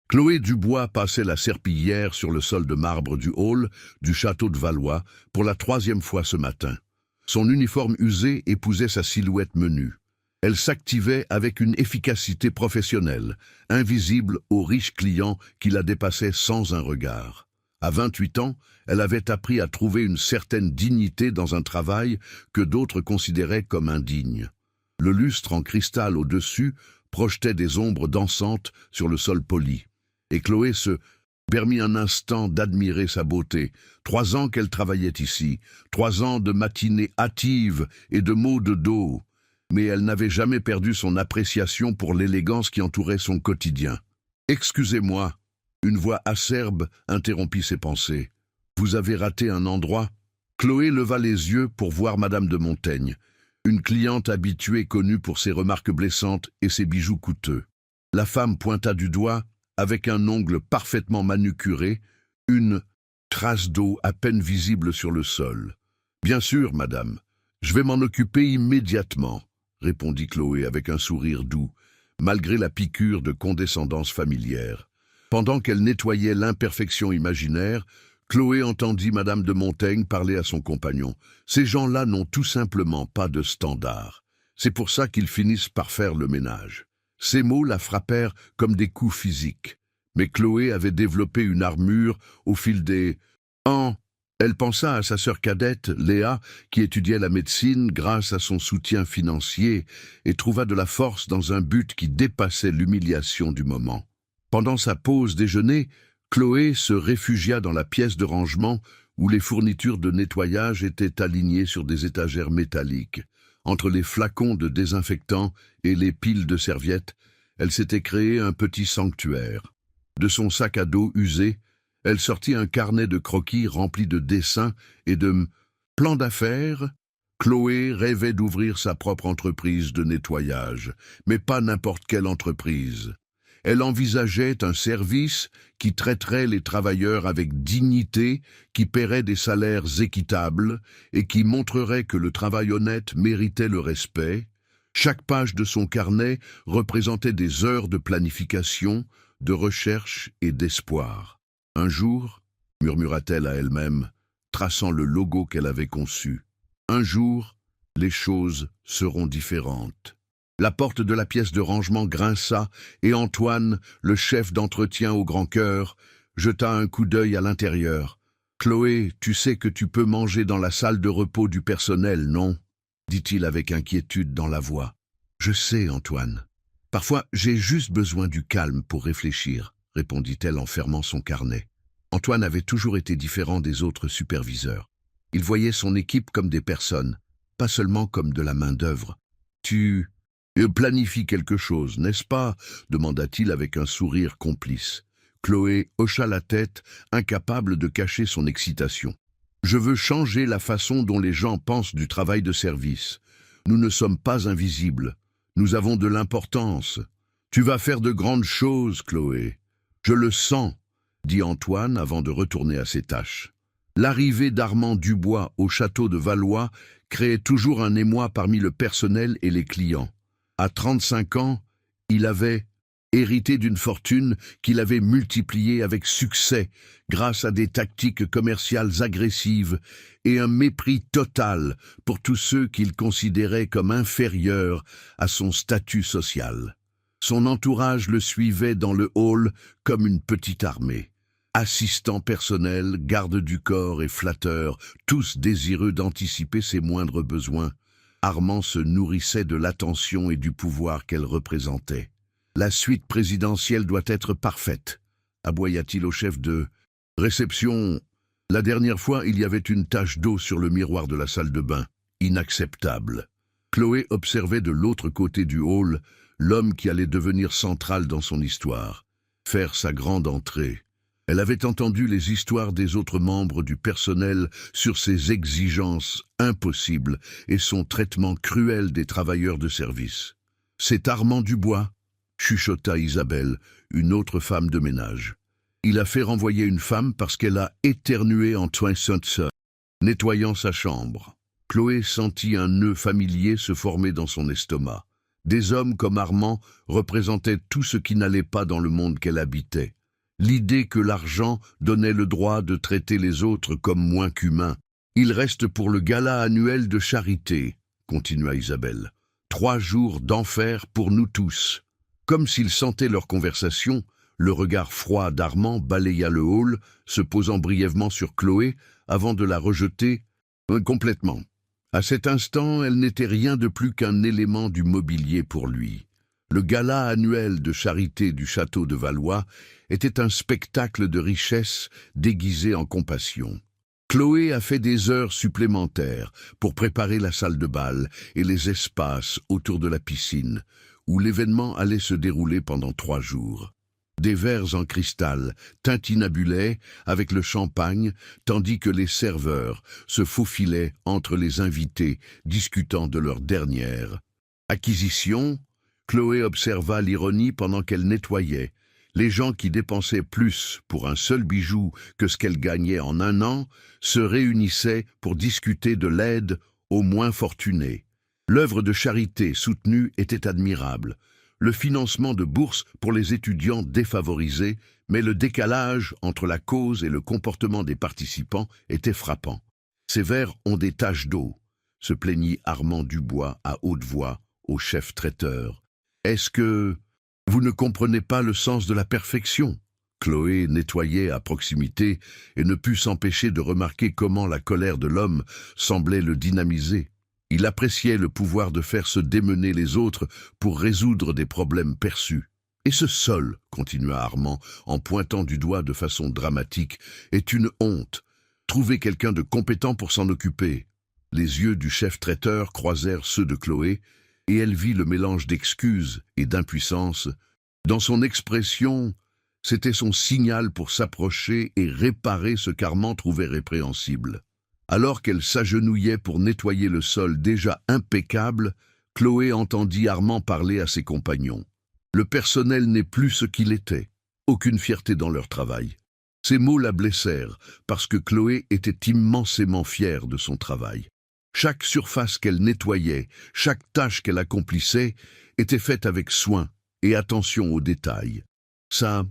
Chloé Dubois passait la serpillière sur le sol de marbre du hall du château de Valois pour la 3e fois ce matin. Son uniforme usé épousait sa silhouette menue. Elle s'activait avec une efficacité professionnelle, invisible aux riches clients qui la dépassaient sans un regard. À 28 ans, elle avait appris à trouver une certaine dignité dans un travail que d'autres considéraient comme indigne. Le lustre en cristal au-dessus projetait des ombres dansantes sur le sol poli. Et Chloé se permit un instant d'admirer sa beauté. 3 ans qu'elle travaillait ici, 3 ans de matinées hâtives et de maux de dos. Mais elle n'avait jamais perdu son appréciation pour l'élégance qui entourait son quotidien. « Excusez-moi », une voix acerbe interrompit ses pensées. « Vous avez raté un endroit ?» Chloé leva les yeux pour voir Madame de Montaigne, une cliente habituée connue pour ses remarques blessantes et ses bijoux coûteux. La femme pointa du doigt, avec un ongle parfaitement manucuré, une trace d'eau à peine visible sur le sol. « Bien sûr, madame, je vais m'en occuper immédiatement, » répondit Chloé avec un sourire doux, malgré la piqûre de condescendance familière. Pendant qu'elle nettoyait l'imperfection imaginaire, Chloé entendit Madame de Montaigne parler à son compagnon. « Ces gens-là n'ont tout simplement pas de standard. C'est pour ça qu'ils finissent par faire le ménage. » Ces mots la frappèrent comme des coups physiques. Mais Chloé avait développé une armure au fil des ans. Elle pensa à sa sœur cadette, Léa, qui étudiait la médecine grâce à son soutien financier et trouva de la force dans un but qui dépassait l'humiliation du moment. Pendant sa pause déjeuner, Chloé se réfugia dans la pièce de rangement où les fournitures de nettoyage étaient alignées sur des étagères métalliques. Entre les flacons de désinfectant et les piles de serviettes, elle s'était créé un petit sanctuaire. De son sac à dos usé, elle sortit un carnet de croquis rempli de dessins et de plans d'affaires. Chloé rêvait d'ouvrir sa propre entreprise de nettoyage, mais pas n'importe quelle entreprise. Elle envisageait un service qui traiterait les travailleurs avec dignité, qui paierait des salaires équitables et qui montrerait que le travail honnête méritait le respect. Chaque page de son carnet représentait des heures de planification, de recherche et d'espoir. Un jour, murmura-t-elle à elle-même, traçant le logo qu'elle avait conçu, un jour, les choses seront différentes. La porte de la pièce de rangement grinça et Antoine, le chef d'entretien au grand cœur, jeta un coup d'œil à l'intérieur. « Chloé, tu sais que tu peux manger dans la salle de repos du personnel, non ?» dit-il avec inquiétude dans la voix. « Je sais, Antoine. Parfois, j'ai juste besoin du calme pour réfléchir, » répondit-elle en fermant son carnet. Antoine avait toujours été différent des autres superviseurs. Il voyait son équipe comme des personnes, pas seulement comme de la main-d'œuvre. « Tu planifies quelque chose, n'est-ce pas ?» demanda-t-il avec un sourire complice. Chloé hocha la tête, incapable de cacher son excitation. « Je veux changer la façon dont les gens pensent du travail de service. Nous ne sommes pas invisibles. Nous avons de l'importance. Tu vas faire de grandes choses, Chloé. Je le sens, » dit Antoine avant de retourner à ses tâches. L'arrivée d'Armand Dubois au château de Valois créait toujours un émoi parmi le personnel et les clients. À 35 ans, il avait hérité d'une fortune qu'il avait multipliée avec succès grâce à des tactiques commerciales agressives et un mépris total pour tous ceux qu'il considérait comme inférieurs à son statut social. Son entourage le suivait dans le hall comme une petite armée. Assistants personnels, gardes du corps et flatteurs, tous désireux d'anticiper ses moindres besoins, Armand se nourrissait de l'attention et du pouvoir qu'elle représentait. « La suite présidentielle doit être parfaite », aboya-t-il au chef de réception. La dernière fois, il y avait une tache d'eau sur le miroir de la salle de bain. Inacceptable. Chloé observait de l'autre côté du hall l'homme qui allait devenir central dans son histoire, faire sa grande entrée. Elle avait entendu les histoires des autres membres du personnel sur ses exigences impossibles et son traitement cruel des travailleurs de service. « C'est Armand Dubois », chuchota Isabelle, une autre femme de ménage. « Il a fait renvoyer une femme parce qu'elle a éternué en nettoyant sa chambre. » Chloé sentit un nœud familier se former dans son estomac. Des hommes comme Armand représentaient tout ce qui n'allait pas dans le monde qu'elle habitait. L'idée que l'argent donnait le droit de traiter les autres comme moins qu'humains. « Il reste pour le gala annuel de charité », continua Isabelle. « 3 jours d'enfer pour nous tous. » Comme s'il sentait leur conversation, le regard froid d'Armand balaya le hall, se posant brièvement sur Chloé avant de la rejeter complètement. À cet instant, elle n'était rien de plus qu'un élément du mobilier pour lui. Le gala annuel de charité du château de Valois était un spectacle de richesse déguisé en compassion. Chloé a fait des heures supplémentaires pour préparer la salle de bal et les espaces autour de la piscine, où l'événement allait se dérouler pendant 3 jours. Des verres en cristal tintinabulaient avec le champagne, tandis que les serveurs se faufilaient entre les invités, discutant de leur dernière acquisition. Chloé observa l'ironie pendant qu'elle nettoyait. Les gens qui dépensaient plus pour un seul bijou que ce qu'elle gagnait en 1 an se réunissaient pour discuter de l'aide aux moins fortunés. L'œuvre de charité soutenue était admirable. Le financement de bourses pour les étudiants défavorisés, mais le décalage entre la cause et le comportement des participants était frappant. « Ces verres ont des taches d'eau », se plaignit Armand Dubois à haute voix au chef traiteur. « Est-ce que vous ne comprenez pas le sens de la perfection ?» Chloé nettoyait à proximité et ne put s'empêcher de remarquer comment la colère de l'homme semblait le dynamiser. Il appréciait le pouvoir de faire se démener les autres pour résoudre des problèmes perçus. « Et ce sol, continua Armand, en pointant du doigt de façon dramatique, est une honte. Trouvez quelqu'un de compétent pour s'en occuper. » Les yeux du chef traiteur croisèrent ceux de Chloé, et elle vit le mélange d'excuses et d'impuissance. Dans son expression, c'était son signal pour s'approcher et réparer ce qu'Armand trouvait répréhensible. Alors qu'elle s'agenouillait pour nettoyer le sol déjà impeccable, Chloé entendit Armand parler à ses compagnons. Le personnel n'est plus ce qu'il était. Aucune fierté dans leur travail. Ces mots la blessèrent, parce que Chloé était immensément fière de son travail. Chaque surface qu'elle nettoyait, chaque tâche qu'elle accomplissait, était faite avec soin et attention aux détails. Sa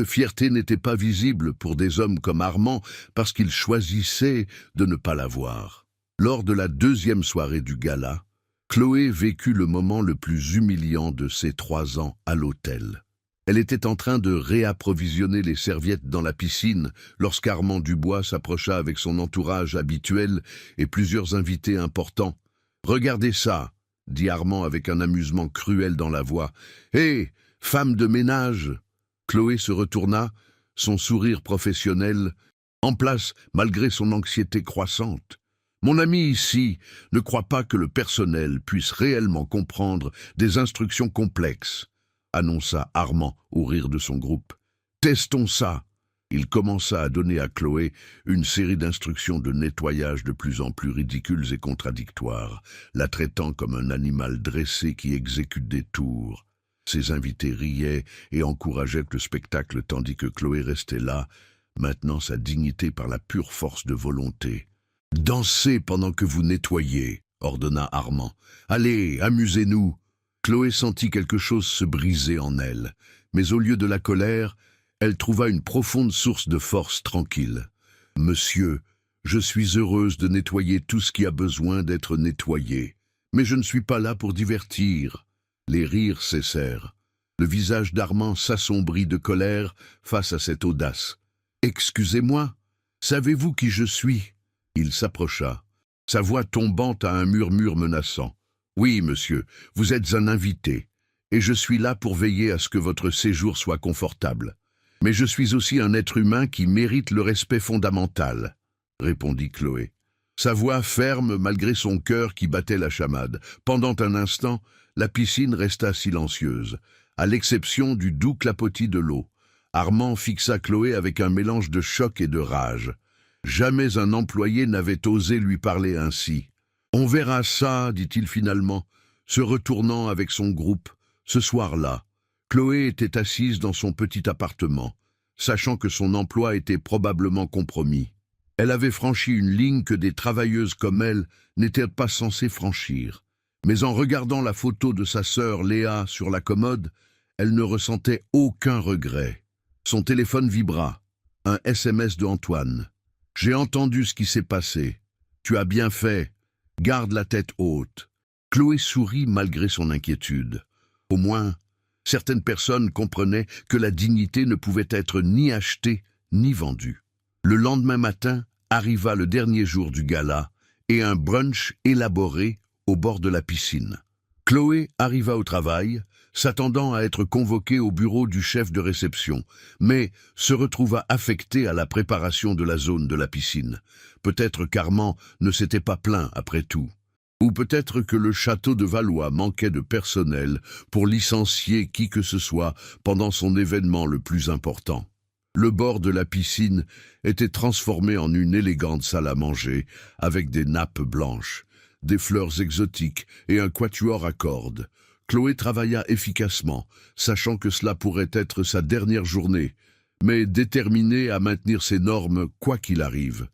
fierté n'était pas visible pour des hommes comme Armand parce qu'ils choisissaient de ne pas la voir. Lors de la 2e soirée du gala, Chloé vécut le moment le plus humiliant de ses 3 ans à l'hôtel. Elle était en train de réapprovisionner les serviettes dans la piscine lorsqu'Armand Dubois s'approcha avec son entourage habituel et plusieurs invités importants. « Regardez ça !» dit Armand avec un amusement cruel dans la voix. « Hé, femme de ménage !» Chloé se retourna, son sourire professionnel en place malgré son anxiété croissante. « Mon ami ici ne croit pas que le personnel puisse réellement comprendre des instructions complexes, » annonça Armand au rire de son groupe. « Testons ça !» Il commença à donner à Chloé une série d'instructions de nettoyage de plus en plus ridicules et contradictoires, la traitant comme un animal dressé qui exécute des tours. Ses invités riaient et encourageaient le spectacle tandis que Chloé restait là, maintenant sa dignité par la pure force de volonté. « Dansez pendant que vous nettoyez !» ordonna Armand. « Allez, amusez-nous !» Chloé sentit quelque chose se briser en elle, mais au lieu de la colère, elle trouva une profonde source de force tranquille. « Monsieur, je suis heureuse de nettoyer tout ce qui a besoin d'être nettoyé, mais je ne suis pas là pour divertir. » Les rires cessèrent. Le visage d'Armand s'assombrit de colère face à cette audace. « Excusez-moi, savez-vous qui je suis ?» Il s'approcha, sa voix tombant à un murmure menaçant. « Oui, monsieur, vous êtes un invité, et je suis là pour veiller à ce que votre séjour soit confortable. Mais je suis aussi un être humain qui mérite le respect fondamental, » répondit Chloé. Sa voix ferme malgré son cœur qui battait la chamade. Pendant un instant, la piscine resta silencieuse, à l'exception du doux clapotis de l'eau. Armand fixa Chloé avec un mélange de choc et de rage. Jamais un employé n'avait osé lui parler ainsi. « On verra ça, dit-il finalement, se retournant avec son groupe. Ce soir-là, Chloé était assise dans son petit appartement, sachant que son emploi était probablement compromis. Elle avait franchi une ligne que des travailleuses comme elle n'étaient pas censées franchir. Mais en regardant la photo de sa sœur Léa sur la commode, elle ne ressentait aucun regret. Son téléphone vibra. Un SMS de Antoine. « J'ai entendu ce qui s'est passé. Tu as bien fait. Garde la tête haute. » Chloé sourit malgré son inquiétude. Au moins, certaines personnes comprenaient que la dignité ne pouvait être ni achetée ni vendue. Le lendemain matin arriva le dernier jour du gala et un brunch élaboré au bord de la piscine. Chloé arriva au travail, s'attendant à être convoquée au bureau du chef de réception, mais se retrouva affectée à la préparation de la zone de la piscine. Peut-être qu'Armand ne s'était pas plaint après tout. Ou peut-être que le château de Valois manquait de personnel pour licencier qui que ce soit pendant son événement le plus important. Le bord de la piscine était transformé en une élégante salle à manger avec des nappes blanches, des fleurs exotiques et un quatuor à cordes. Chloé travailla efficacement, sachant que cela pourrait être sa dernière journée, mais déterminée à maintenir ses normes quoi qu'il arrive.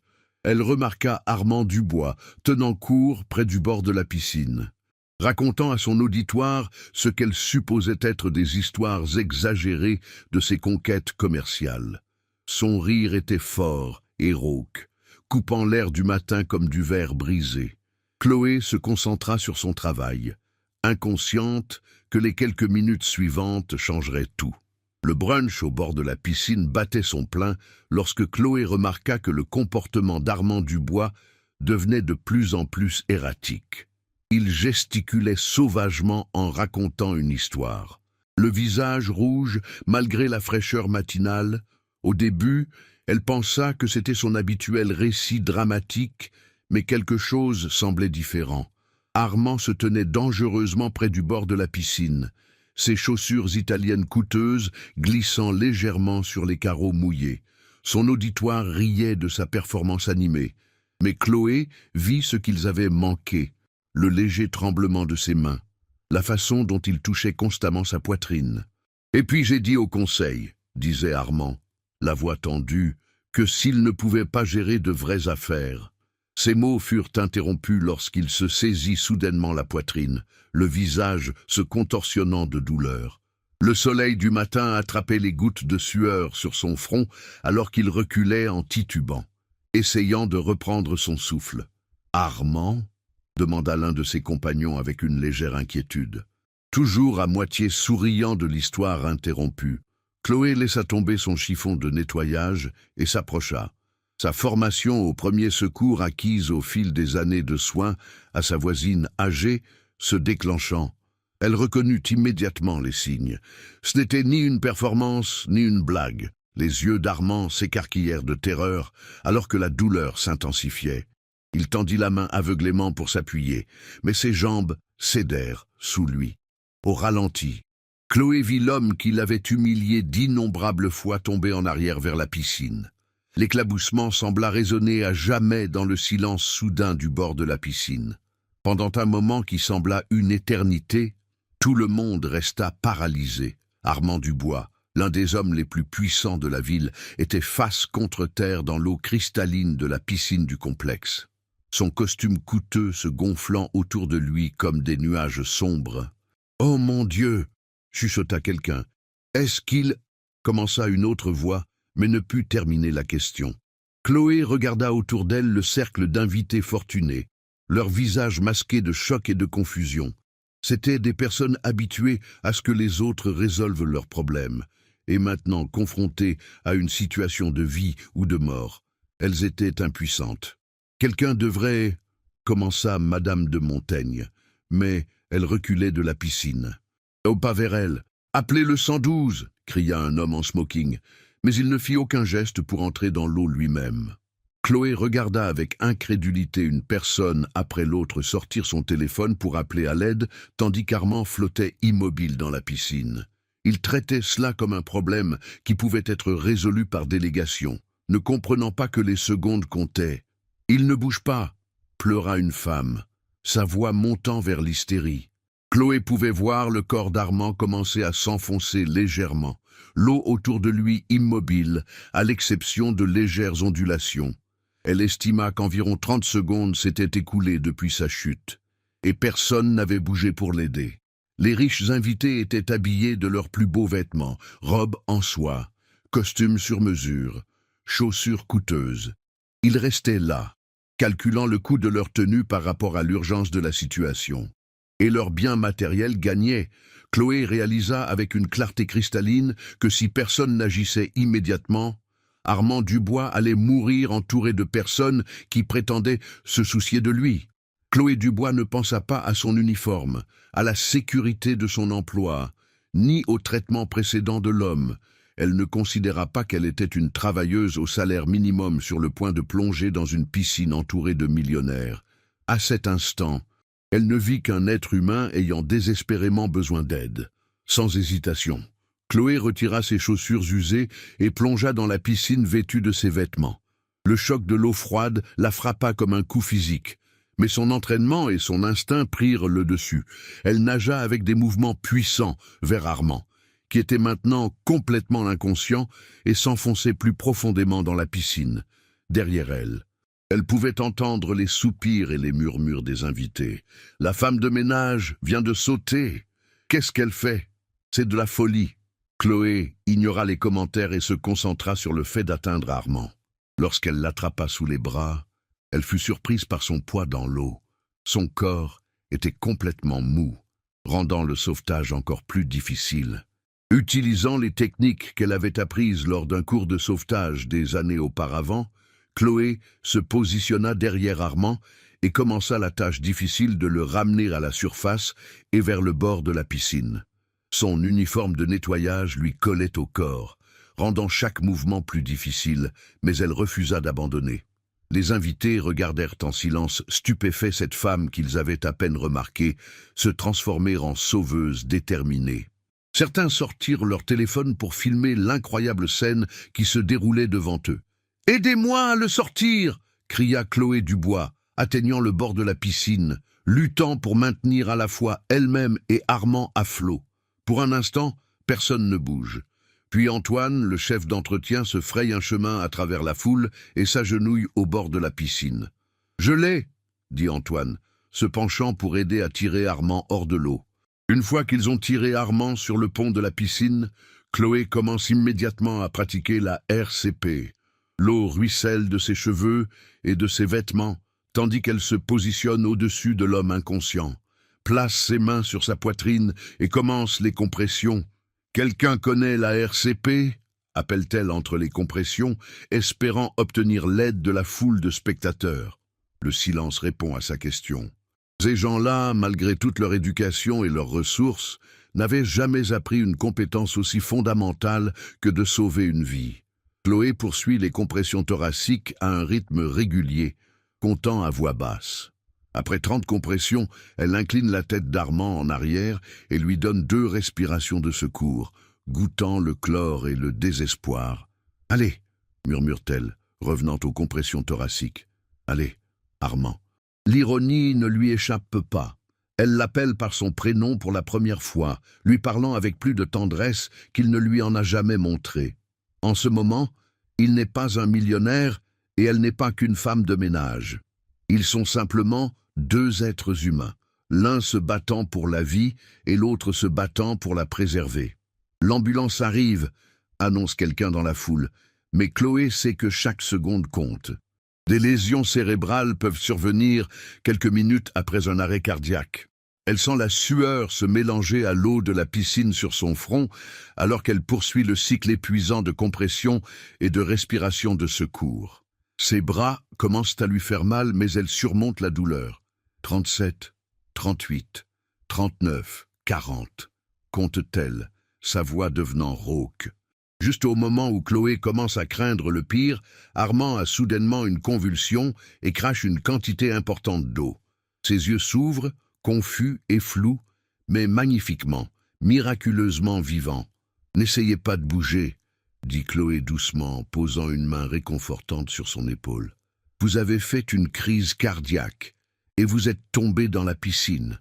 Elle remarqua Armand Dubois, tenant court près du bord de la piscine, racontant à son auditoire ce qu'elle supposait être des histoires exagérées de ses conquêtes commerciales. Son rire était fort et rauque, coupant l'air du matin comme du verre brisé. Chloé se concentra sur son travail, inconsciente que les quelques minutes suivantes changeraient tout. Le brunch au bord de la piscine battait son plein lorsque Chloé remarqua que le comportement d'Armand Dubois devenait de plus en plus erratique. Il gesticulait sauvagement en racontant une histoire. Le visage rouge, malgré la fraîcheur matinale, au début, elle pensa que c'était son habituel récit dramatique, mais quelque chose semblait différent. Armand se tenait dangereusement près du bord de la piscine, ses chaussures italiennes coûteuses glissant légèrement sur les carreaux mouillés. Son auditoire riait de sa performance animée, mais Chloé vit ce qu'ils avaient manqué, le léger tremblement de ses mains, la façon dont il touchait constamment sa poitrine. « Et puis j'ai dit au conseil, » disait Armand, la voix tendue, que s'il ne pouvait pas gérer de vraies affaires. Ces mots furent interrompus lorsqu'il se saisit soudainement la poitrine, le visage se contorsionnant de douleur. Le soleil du matin attrapait les gouttes de sueur sur son front alors qu'il reculait en titubant, essayant de reprendre son souffle. « Armand ?» demanda l'un de ses compagnons avec une légère inquiétude. Toujours à moitié souriant de l'histoire interrompue, Chloé laissa tomber son chiffon de nettoyage et s'approcha. Sa formation aux premiers secours acquise au fil des années de soins à sa voisine âgée se déclenchant. Elle reconnut immédiatement les signes. Ce n'était ni une performance ni une blague. Les yeux d'Armand s'écarquillèrent de terreur alors que la douleur s'intensifiait. Il tendit la main aveuglément pour s'appuyer, mais ses jambes cédèrent sous lui. Au ralenti, Chloé vit l'homme qui l'avait humilié d'innombrables fois tomber en arrière vers la piscine. L'éclaboussement sembla résonner à jamais dans le silence soudain du bord de la piscine. Pendant un moment qui sembla une éternité, tout le monde resta paralysé. Armand Dubois, l'un des hommes les plus puissants de la ville, était face contre terre dans l'eau cristalline de la piscine du complexe. Son costume coûteux se gonflant autour de lui comme des nuages sombres. « Oh mon Dieu !» chuchota quelqu'un. « Est-ce qu'il… » commença une autre voix, mais ne put terminer la question. Chloé regarda autour d'elle le cercle d'invités fortunés, leurs visages masqués de choc et de confusion. C'étaient des personnes habituées à ce que les autres résolvent leurs problèmes, et maintenant confrontées à une situation de vie ou de mort. Elles étaient impuissantes. « Quelqu'un devrait… » commença Madame de Montaigne, mais elle reculait de la piscine. « Oh, pas vers elle. Appelez le 112 !» cria un homme en smoking. Mais il ne fit aucun geste pour entrer dans l'eau lui-même. Chloé regarda avec incrédulité une personne après l'autre sortir son téléphone pour appeler à l'aide, tandis qu'Armand flottait immobile dans la piscine. Il traitait cela comme un problème qui pouvait être résolu par délégation, ne comprenant pas que les secondes comptaient. « Il ne bouge pas !» pleura une femme, sa voix montant vers l'hystérie. Chloé pouvait voir le corps d'Armand commencer à s'enfoncer légèrement, l'eau autour de lui immobile, à l'exception de légères ondulations. Elle estima qu'environ 30 secondes s'étaient écoulées depuis sa chute. et personne n'avait bougé pour l'aider. Les riches invités étaient habillés de leurs plus beaux vêtements, robes en soie, costumes sur mesure, chaussures coûteuses. Ils restaient là, calculant le coût de leur tenue par rapport à l'urgence de la situation. Et leurs biens matériels gagnaient. Chloé réalisa avec une clarté cristalline que si personne n'agissait immédiatement, Armand Dubois allait mourir entouré de personnes qui prétendaient se soucier de lui. Chloé Dubois ne pensa pas à son uniforme, à la sécurité de son emploi, ni au traitement précédent de l'homme. Elle ne considéra pas qu'elle était une travailleuse au salaire minimum sur le point de plonger dans une piscine entourée de millionnaires. À cet instant, elle ne vit qu'un être humain ayant désespérément besoin d'aide. Sans hésitation, Chloé retira ses chaussures usées et plongea dans la piscine vêtue de ses vêtements. Le choc de l'eau froide la frappa comme un coup physique, mais son entraînement et son instinct prirent le dessus. Elle nagea avec des mouvements puissants vers Armand, qui était maintenant complètement inconscient et s'enfonçait plus profondément dans la piscine. Derrière elle, elle pouvait entendre les soupirs et les murmures des invités. « La femme de ménage vient de sauter. Qu'est-ce qu'elle fait? C'est de la folie. » Chloé ignora les commentaires et se concentra sur le fait d'atteindre Armand. Lorsqu'elle l'attrapa sous les bras, elle fut surprise par son poids dans l'eau. Son corps était complètement mou, rendant le sauvetage encore plus difficile. Utilisant les techniques qu'elle avait apprises lors d'un cours de sauvetage des années auparavant, Chloé se positionna derrière Armand et commença la tâche difficile de le ramener à la surface et vers le bord de la piscine. Son uniforme de nettoyage lui collait au corps, rendant chaque mouvement plus difficile, mais elle refusa d'abandonner. Les invités regardèrent en silence stupéfaits cette femme qu'ils avaient à peine remarquée se transformer en sauveuse déterminée. Certains sortirent leur téléphone pour filmer l'incroyable scène qui se déroulait devant eux. « Aidez-moi à le sortir !» cria Chloé Dubois, atteignant le bord de la piscine, luttant pour maintenir à la fois elle-même et Armand à flot. Pour un instant, personne ne bouge. Puis Antoine, le chef d'entretien, se fraye un chemin à travers la foule et s'agenouille au bord de la piscine. « Je l'ai !» dit Antoine, se penchant pour aider à tirer Armand hors de l'eau. Une fois qu'ils ont tiré Armand sur le pont de la piscine, Chloé commence immédiatement à pratiquer la RCP. L'eau ruisselle de ses cheveux et de ses vêtements, tandis qu'elle se positionne au-dessus de l'homme inconscient, place ses mains sur sa poitrine et commence les compressions. « Quelqu'un connaît la RCP ?» appelle-t-elle entre les compressions, espérant obtenir l'aide de la foule de spectateurs. Le silence répond à sa question. Ces gens-là, malgré toute leur éducation et leurs ressources, n'avaient jamais appris une compétence aussi fondamentale que de sauver une vie. Chloé poursuit les compressions thoraciques à un rythme régulier, comptant à voix basse. Après 30 compressions, elle incline la tête d'Armand en arrière et lui donne 2 respirations de secours, goûtant le chlore et le désespoir. « Allez !» murmure-t-elle, revenant aux compressions thoraciques. « Allez, Armand !» L'ironie ne lui échappe pas. Elle l'appelle par son prénom pour la première fois, lui parlant avec plus de tendresse qu'il ne lui en a jamais montré. En ce moment, il n'est pas un millionnaire et elle n'est pas qu'une femme de ménage. Ils sont simplement 2 êtres humains, l'un se battant pour la vie et l'autre se battant pour la préserver. L'ambulance arrive, annonce quelqu'un dans la foule, mais Chloé sait que chaque seconde compte. Des lésions cérébrales peuvent survenir quelques minutes après un arrêt cardiaque. Elle sent la sueur se mélanger à l'eau de la piscine sur son front alors qu'elle poursuit le cycle épuisant de compression et de respiration de secours. Ses bras commencent à lui faire mal, mais elle surmonte la douleur. 37, 38, 39, 40, compte-t-elle, sa voix devenant rauque. Juste au moment où Chloé commence à craindre le pire, Armand a soudainement une convulsion et crache une quantité importante d'eau. Ses yeux s'ouvrent, confus et flous, mais magnifiquement, miraculeusement vivants. « N'essayez pas de bouger », dit Chloé doucement, posant une main réconfortante sur son épaule. « Vous avez fait une crise cardiaque et vous êtes tombé dans la piscine.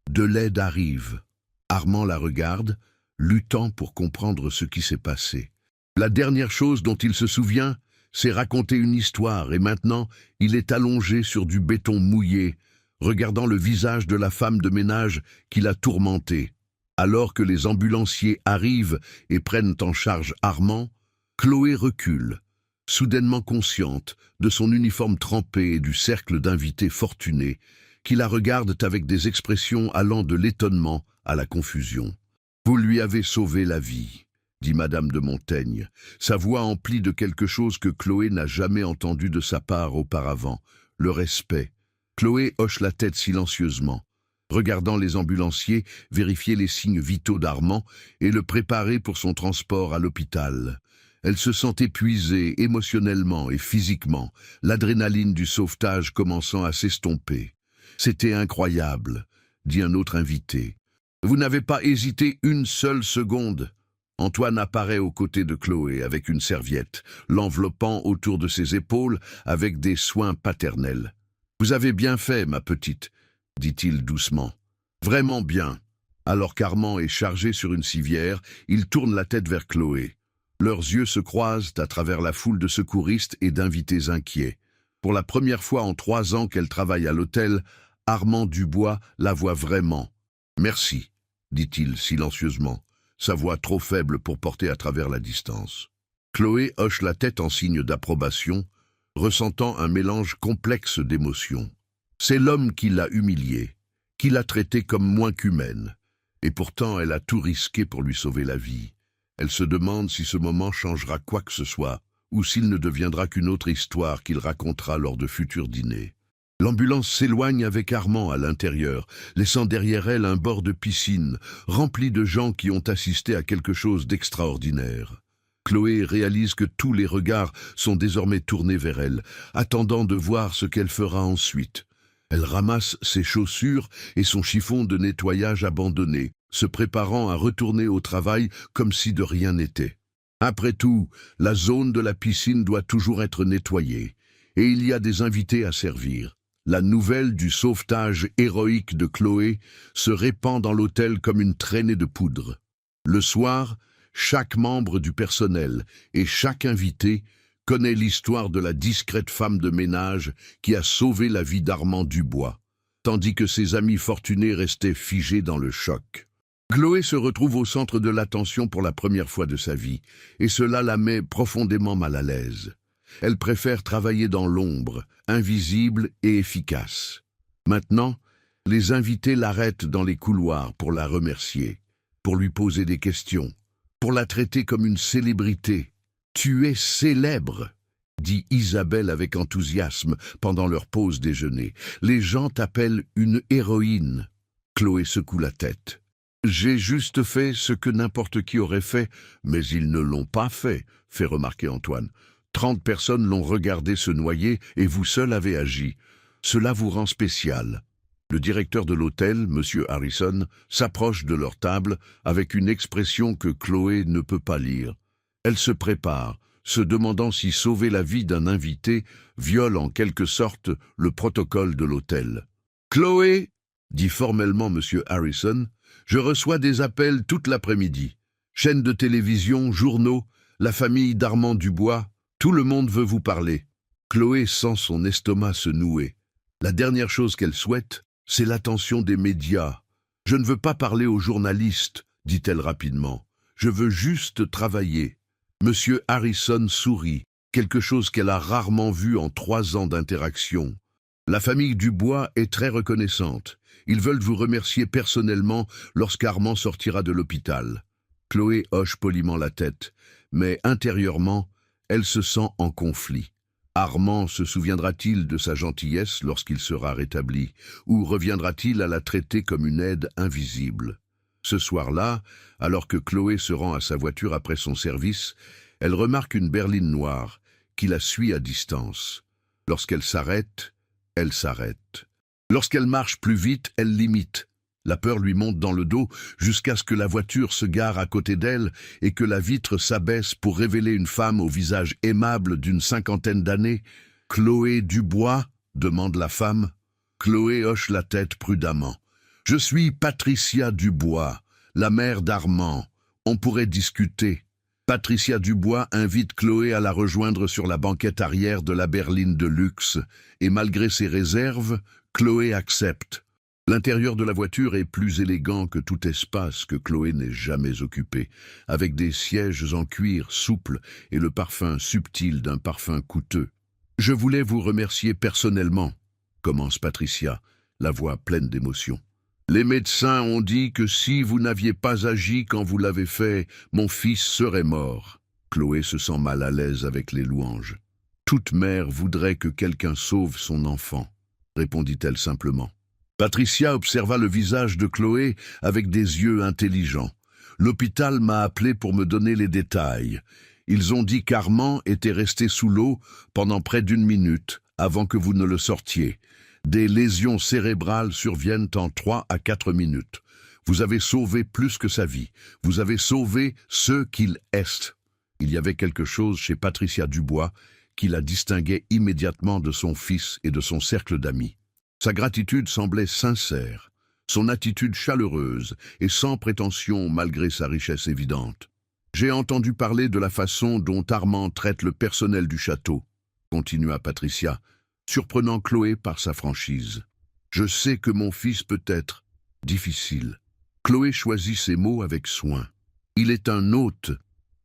De l'aide arrive. » Armand la regarde, luttant pour comprendre ce qui s'est passé. La dernière chose dont il se souvient, c'est raconter une histoire et maintenant, il est allongé sur du béton mouillé, regardant le visage de la femme de ménage qui l'a tourmenté. Alors que les ambulanciers arrivent et prennent en charge Armand, Chloé recule, soudainement consciente de son uniforme trempé et du cercle d'invités fortunés qui la regardent avec des expressions allant de l'étonnement à la confusion. « Vous lui avez sauvé la vie », dit Madame de Montaigne, sa voix emplie de quelque chose que Chloé n'a jamais entendu de sa part auparavant, le respect. Chloé hoche la tête silencieusement, regardant les ambulanciers vérifier les signes vitaux d'Armand et le préparer pour son transport à l'hôpital. Elle se sent épuisée émotionnellement et physiquement, l'adrénaline du sauvetage commençant à s'estomper. « C'était incroyable », dit un autre invité. « Vous n'avez pas hésité une seule seconde ?» Antoine apparaît aux côtés de Chloé avec une serviette, l'enveloppant autour de ses épaules avec des soins paternels. « Vous avez bien fait, ma petite », dit-il doucement. « Vraiment bien. » Alors qu'Armand est chargé sur une civière, il tourne la tête vers Chloé. Leurs yeux se croisent à travers la foule de secouristes et d'invités inquiets. Pour la première fois en 3 ans qu'elle travaille à l'hôtel, Armand Dubois la voit vraiment. « Merci », dit-il silencieusement, sa voix trop faible pour porter à travers la distance. Chloé hoche la tête en signe d'approbation, ressentant un mélange complexe d'émotions. C'est l'homme qui l'a humiliée, qui l'a traitée comme moins qu'humaine. Et pourtant, elle a tout risqué pour lui sauver la vie. Elle se demande si ce moment changera quoi que ce soit, ou s'il ne deviendra qu'une autre histoire qu'il racontera lors de futurs dîners. L'ambulance s'éloigne avec Armand à l'intérieur, laissant derrière elle un bord de piscine, rempli de gens qui ont assisté à quelque chose d'extraordinaire. Chloé réalise que tous les regards sont désormais tournés vers elle, attendant de voir ce qu'elle fera ensuite. Elle ramasse ses chaussures et son chiffon de nettoyage abandonné, se préparant à retourner au travail comme si de rien n'était. Après tout, la zone de la piscine doit toujours être nettoyée, et il y a des invités à servir. La nouvelle du sauvetage héroïque de Chloé se répand dans l'hôtel comme une traînée de poudre. Le soir, chaque membre du personnel et chaque invité connaît l'histoire de la discrète femme de ménage qui a sauvé la vie d'Armand Dubois, tandis que ses amis fortunés restaient figés dans le choc. Chloé se retrouve au centre de l'attention pour la première fois de sa vie, et cela la met profondément mal à l'aise. Elle préfère travailler dans l'ombre, invisible et efficace. Maintenant, les invités l'arrêtent dans les couloirs pour la remercier, pour lui poser des questions, pour la traiter comme une célébrité. « Tu es célèbre !» dit Isabelle avec enthousiasme pendant leur pause déjeuner. « Les gens t'appellent une héroïne. » Chloé secoue la tête. « J'ai juste fait ce que n'importe qui aurait fait, mais ils ne l'ont pas fait, » fait remarquer Antoine. 30 personnes l'ont regardé se noyer et vous seul avez agi. Cela vous rend spécial. Le directeur de l'hôtel, M. Harrison, s'approche de leur table avec une expression que Chloé ne peut pas lire. Elle se prépare, se demandant si sauver la vie d'un invité viole en quelque sorte le protocole de l'hôtel. « Chloé, » dit formellement M. Harrison, « je reçois des appels toute l'après-midi. Chaîne de télévision, journaux, la famille d'Armand Dubois, tout le monde veut vous parler. » Chloé sent son estomac se nouer. La dernière chose qu'elle souhaite, c'est l'attention des médias. « Je ne veux pas parler aux journalistes, » dit-elle rapidement. « Je veux juste travailler. » Monsieur Harrison sourit, quelque chose qu'elle a rarement vu en 3 ans d'interaction. « La famille Dubois est très reconnaissante. Ils veulent vous remercier personnellement lorsqu'Armand sortira de l'hôpital. » Chloé hoche poliment la tête, mais intérieurement, elle se sent en conflit. Armand se souviendra-t-il de sa gentillesse lorsqu'il sera rétabli, ou reviendra-t-il à la traiter comme une aide invisible? Ce soir-là, alors que Chloé se rend à sa voiture après son service, elle remarque une berline noire qui la suit à distance. Lorsqu'elle s'arrête, elle s'arrête. Lorsqu'elle marche plus vite, elle l'imite. La peur lui monte dans le dos jusqu'à ce que la voiture se gare à côté d'elle et que la vitre s'abaisse pour révéler une femme au visage aimable d'une 50aine d'années. « Chloé Dubois ?» demande la femme. Chloé hoche la tête prudemment. « Je suis Patricia Dubois, la mère d'Armand. On pourrait discuter. » Patricia Dubois invite Chloé à la rejoindre sur la banquette arrière de la berline de luxe, et malgré ses réserves, Chloé accepte. L'intérieur de la voiture est plus élégant que tout espace que Chloé n'ait jamais occupé, avec des sièges en cuir souple et le parfum subtil d'un parfum coûteux. « Je voulais vous remercier personnellement », commence Patricia, la voix pleine d'émotion. « Les médecins ont dit que si vous n'aviez pas agi quand vous l'avez fait, mon fils serait mort. » Chloé se sent mal à l'aise avec les louanges. « Toute mère voudrait que quelqu'un sauve son enfant, » répondit-elle simplement. Patricia observa le visage de Chloé avec des yeux intelligents. « L'hôpital m'a appelé pour me donner les détails. Ils ont dit qu'Armand était resté sous l'eau pendant près d'1 minute avant que vous ne le sortiez. Des lésions cérébrales surviennent en 3 à 4 minutes. Vous avez sauvé plus que sa vie. Vous avez sauvé ce qu'il est. » Il y avait quelque chose chez Patricia Dubois qui la distinguait immédiatement de son fils et de son cercle d'amis. Sa gratitude semblait sincère, son attitude chaleureuse et sans prétention malgré sa richesse évidente. « J'ai entendu parler de la façon dont Armand traite le personnel du château, » continua Patricia, surprenant Chloé par sa franchise. « Je sais que mon fils peut être difficile. » Chloé choisit ses mots avec soin. « Il est un hôte.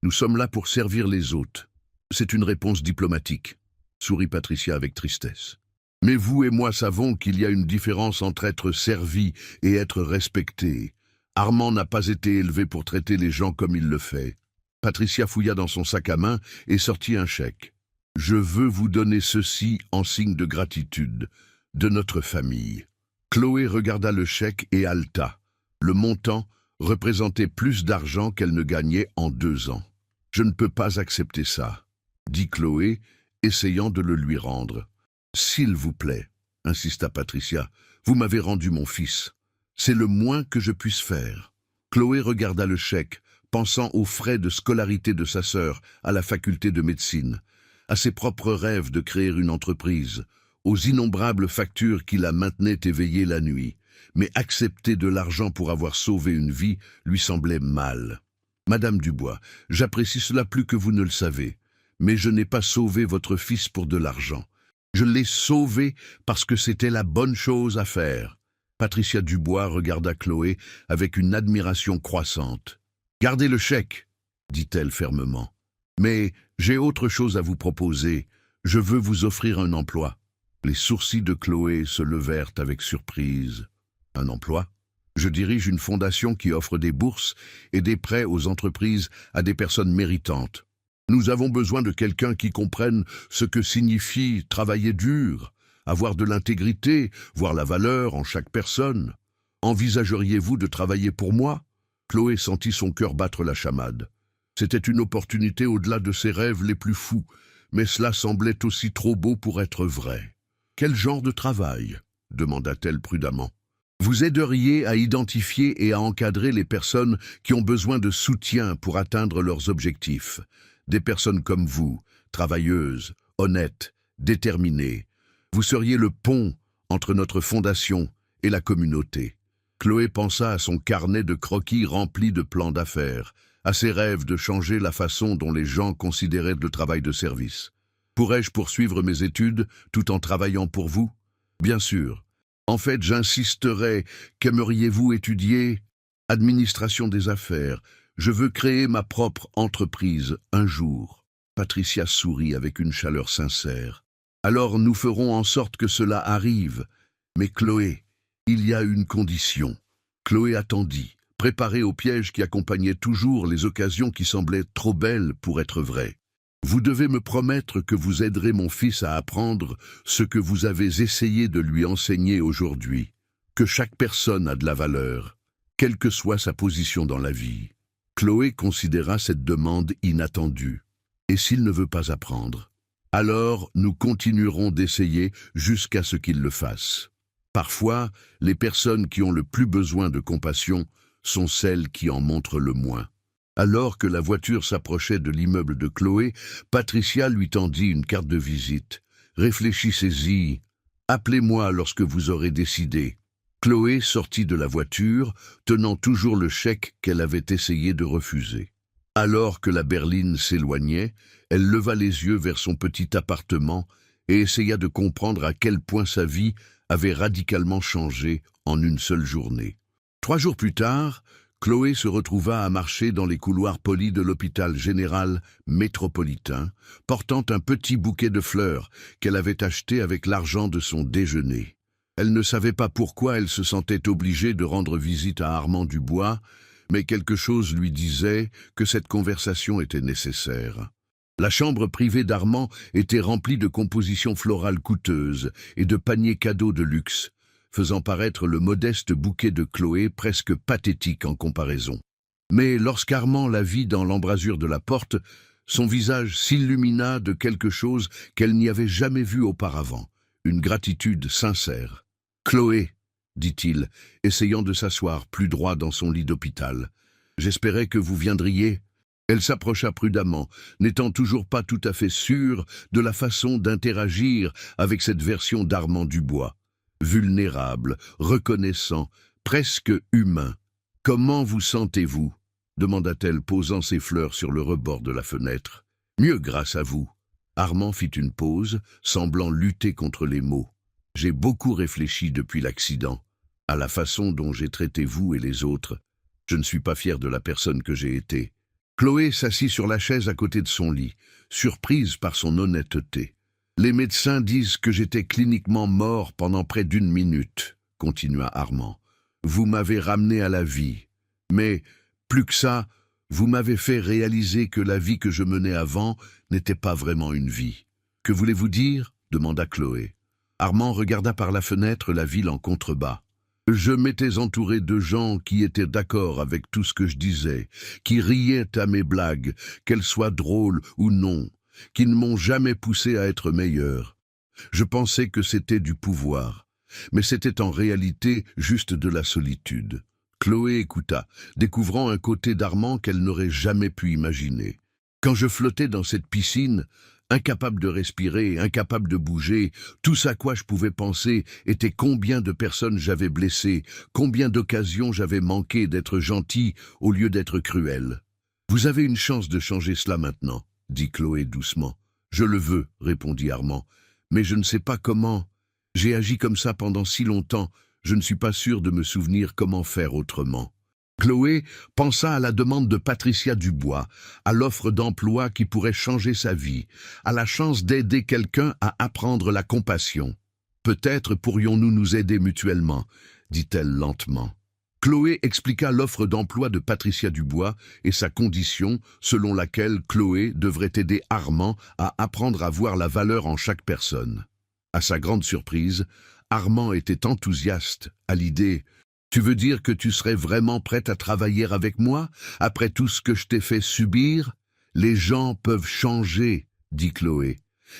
Nous sommes là pour servir les hôtes. » C'est une réponse diplomatique, sourit Patricia avec tristesse. Mais vous et moi savons qu'il y a une différence entre être servi et être respecté. Armand n'a pas été élevé pour traiter les gens comme il le fait. Patricia fouilla dans son sac à main et sortit un chèque. « Je veux vous donner ceci en signe de gratitude, de notre famille. » Chloé regarda le chèque et haleta. Le montant représentait plus d'argent qu'elle ne gagnait en 2 ans. « Je ne peux pas accepter ça, » dit Chloé, essayant de le lui rendre. « S'il vous plaît, » insista Patricia, « vous m'avez rendu mon fils. C'est le moins que je puisse faire. » Chloé regarda le chèque, pensant aux frais de scolarité de sa sœur à la faculté de médecine, à ses propres rêves de créer une entreprise, aux innombrables factures qui la maintenaient éveillée la nuit. Mais accepter de l'argent pour avoir sauvé une vie lui semblait mal. « Madame Dubois, j'apprécie cela plus que vous ne le savez, mais je n'ai pas sauvé votre fils pour de l'argent. Je l'ai sauvé parce que c'était la bonne chose à faire. » Patricia Dubois regarda Chloé avec une admiration croissante. « Gardez le chèque, » dit-elle fermement. « Mais j'ai autre chose à vous proposer. Je veux vous offrir un emploi. » Les sourcils de Chloé se levèrent avec surprise. « Un emploi ? Je dirige une fondation qui offre des bourses et des prêts aux entreprises à des personnes méritantes. Nous avons besoin de quelqu'un qui comprenne ce que signifie travailler dur, avoir de l'intégrité, voir la valeur en chaque personne. Envisageriez-vous de travailler pour moi ?» Chloé sentit son cœur battre la chamade. C'était une opportunité au-delà de ses rêves les plus fous, mais cela semblait aussi trop beau pour être vrai. « Quel genre de travail ?» demanda-t-elle prudemment. « Vous aideriez à identifier et à encadrer les personnes qui ont besoin de soutien pour atteindre leurs objectifs. Des personnes comme vous, travailleuses, honnêtes, déterminées. Vous seriez le pont entre notre fondation et la communauté. » Chloé pensa à son carnet de croquis rempli de plans d'affaires, à ses rêves de changer la façon dont les gens considéraient le travail de service. « Pourrais-je poursuivre mes études tout en travaillant pour vous ? » ?»« Bien sûr. En fait, j'insisterai. Qu'aimeriez-vous étudier ? » ?»« Administration des affaires. Je veux créer ma propre entreprise un jour. » Patricia sourit avec une chaleur sincère. « Alors nous ferons en sorte que cela arrive. Mais Chloé, il y a une condition. » Chloé attendit, préparée au piège qui accompagnait toujours les occasions qui semblaient trop belles pour être vraies. « Vous devez me promettre que vous aiderez mon fils à apprendre ce que vous avez essayé de lui enseigner aujourd'hui, que chaque personne a de la valeur, quelle que soit sa position dans la vie. » Chloé considéra cette demande inattendue. « Et s'il ne veut pas apprendre ? Alors nous continuerons d'essayer jusqu'à ce qu'il le fasse. Parfois, les personnes qui ont le plus besoin de compassion sont celles qui en montrent le moins. » Alors que la voiture s'approchait de l'immeuble de Chloé, Patricia lui tendit une carte de visite. « Réfléchissez-y. Appelez-moi lorsque vous aurez décidé. » Chloé sortit de la voiture, tenant toujours le chèque qu'elle avait essayé de refuser. Alors que la berline s'éloignait, elle leva les yeux vers son petit appartement et essaya de comprendre à quel point sa vie avait radicalement changé en une seule journée. 3 jours plus tard, Chloé se retrouva à marcher dans les couloirs polis de l'hôpital général métropolitain, portant un petit bouquet de fleurs qu'elle avait acheté avec l'argent de son déjeuner. Elle ne savait pas pourquoi elle se sentait obligée de rendre visite à Armand Dubois, mais quelque chose lui disait que cette conversation était nécessaire. La chambre privée d'Armand était remplie de compositions florales coûteuses et de paniers cadeaux de luxe, faisant paraître le modeste bouquet de Chloé presque pathétique en comparaison. Mais lorsqu'Armand la vit dans l'embrasure de la porte, son visage s'illumina de quelque chose qu'elle n'y avait jamais vu auparavant, une gratitude sincère. « Chloé !» dit-il, essayant de s'asseoir plus droit dans son lit d'hôpital. « J'espérais que vous viendriez. » Elle s'approcha prudemment, n'étant toujours pas tout à fait sûre de la façon d'interagir avec cette version d'Armand Dubois. Vulnérable, reconnaissant, presque humain. « Comment vous sentez-vous » demanda-t-elle, posant ses fleurs sur le rebord de la fenêtre. « Mieux grâce à vous. » Armand fit une pause, semblant lutter contre les mots. « J'ai beaucoup réfléchi depuis l'accident, à la façon dont j'ai traité vous et les autres. Je ne suis pas fier de la personne que j'ai été. » Chloé s'assit sur la chaise à côté de son lit, surprise par son honnêteté. « Les médecins disent que j'étais cliniquement mort pendant près d'1 minute, » continua Armand. « Vous m'avez ramené à la vie. Mais, plus que ça, vous m'avez fait réaliser que la vie que je menais avant n'était pas vraiment une vie. »« Que voulez-vous dire » demanda Chloé. Armand regarda par la fenêtre la ville en contrebas. « Je m'étais entouré de gens qui étaient d'accord avec tout ce que je disais, qui riaient à mes blagues, qu'elles soient drôles ou non, qui ne m'ont jamais poussé à être meilleur. Je pensais que c'était du pouvoir, mais c'était en réalité juste de la solitude. » Chloé écouta, découvrant un côté d'Armand qu'elle n'aurait jamais pu imaginer. « Quand je flottais dans cette piscine, incapable de respirer, incapable de bouger, tout à quoi je pouvais penser était combien de personnes j'avais blessées, combien d'occasions j'avais manqué d'être gentil au lieu d'être cruel. Vous avez une chance de changer cela maintenant, dit Chloé doucement. Je le veux, répondit Armand, mais je ne sais pas comment. J'ai agi comme ça pendant si longtemps, je ne suis pas sûr de me souvenir comment faire autrement. Chloé pensa à la demande de Patricia Dubois, à l'offre d'emploi qui pourrait changer sa vie, à la chance d'aider quelqu'un à apprendre la compassion. « Peut-être pourrions-nous nous aider mutuellement, » dit-elle lentement. Chloé expliqua l'offre d'emploi de Patricia Dubois et sa condition selon laquelle Chloé devrait aider Armand à apprendre à voir la valeur en chaque personne. À sa grande surprise, Armand était enthousiaste à l'idée « Tu veux dire que tu serais vraiment prête à travailler avec moi, après tout ce que je t'ai fait subir ? Les gens peuvent changer, dit Chloé,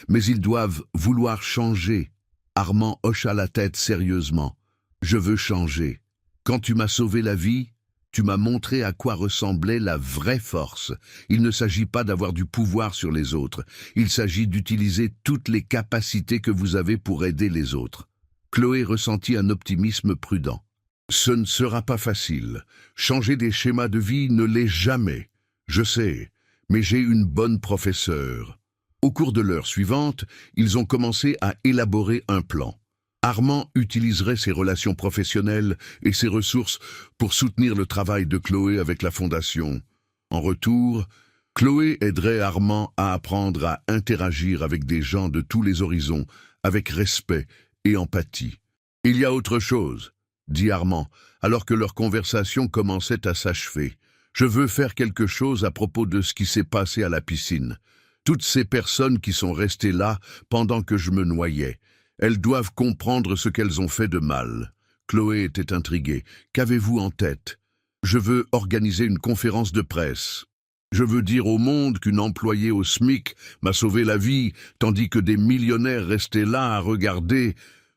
mais ils doivent vouloir changer. » Armand hocha la tête sérieusement. « Je veux changer. Quand tu m'as sauvé la vie, tu m'as montré à quoi ressemblait la vraie force. Il ne s'agit pas d'avoir du pouvoir sur les autres, il s'agit d'utiliser toutes les capacités que vous avez pour aider les autres. » Chloé ressentit un optimisme prudent. « Ce ne sera pas facile. Changer des schémas de vie ne l'est jamais. Je sais, mais j'ai une bonne professeure. » Au cours de l'heure suivante, ils ont commencé à élaborer un plan. Armand utiliserait ses relations professionnelles et ses ressources pour soutenir le travail de Chloé avec la fondation. En retour, Chloé aiderait Armand à apprendre à interagir avec des gens de tous les horizons, avec respect et empathie. « Il y a autre chose, » dit Armand, alors que leur conversation commençait à s'achever. « Je veux faire quelque chose à propos de ce qui s'est passé à la piscine. Toutes ces personnes qui sont restées là pendant que je me noyais, elles doivent comprendre ce qu'elles ont fait de mal. » Chloé était intriguée. « Qu'avez-vous en tête ? » « Je veux organiser une conférence de presse. Je veux dire au monde qu'une employée au SMIC m'a sauvé la vie, tandis que des millionnaires restaient là à regarder.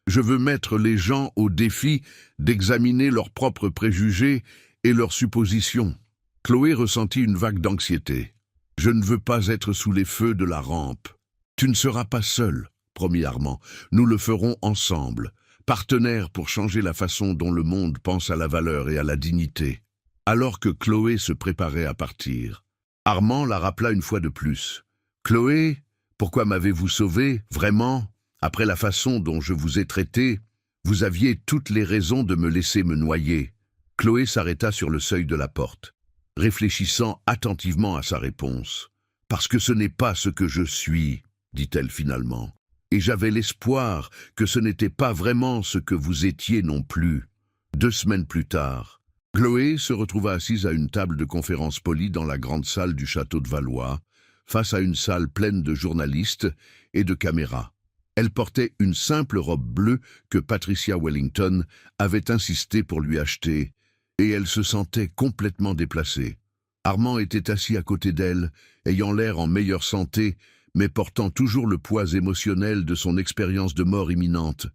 Je veux mettre les gens au défi d'examiner leurs propres préjugés et leurs suppositions. » Chloé ressentit une vague d'anxiété. « Je ne veux pas être sous les feux de la rampe. »« Tu ne seras pas seul, » promit Armand. « Nous le ferons ensemble, partenaires pour changer la façon dont le monde pense à la valeur et à la dignité. » Alors que Chloé se préparait à partir, Armand la rappela une fois de plus. « Chloé, pourquoi m'avez-vous sauvé, vraiment ? Après la façon dont je vous ai traité, Vous aviez toutes les raisons de me laisser me noyer. Chloé s'arrêta sur le seuil de la porte, réfléchissant attentivement à sa réponse. Parce que ce n'est pas ce que je suis, dit-elle finalement. Et j'avais l'espoir que ce n'était pas vraiment ce que vous étiez non plus. 2 semaines plus tard, Chloé se retrouva assise à une table de conférence polie dans la grande salle du château de Valois, face à une salle pleine de journalistes et de caméras. Elle portait une simple robe bleue que Patricia Wellington avait insisté pour lui acheter, et elle se sentait complètement déplacée. Armand était assis à côté d'elle, ayant l'air en meilleure santé, mais portant toujours le poids émotionnel de son expérience de mort imminente.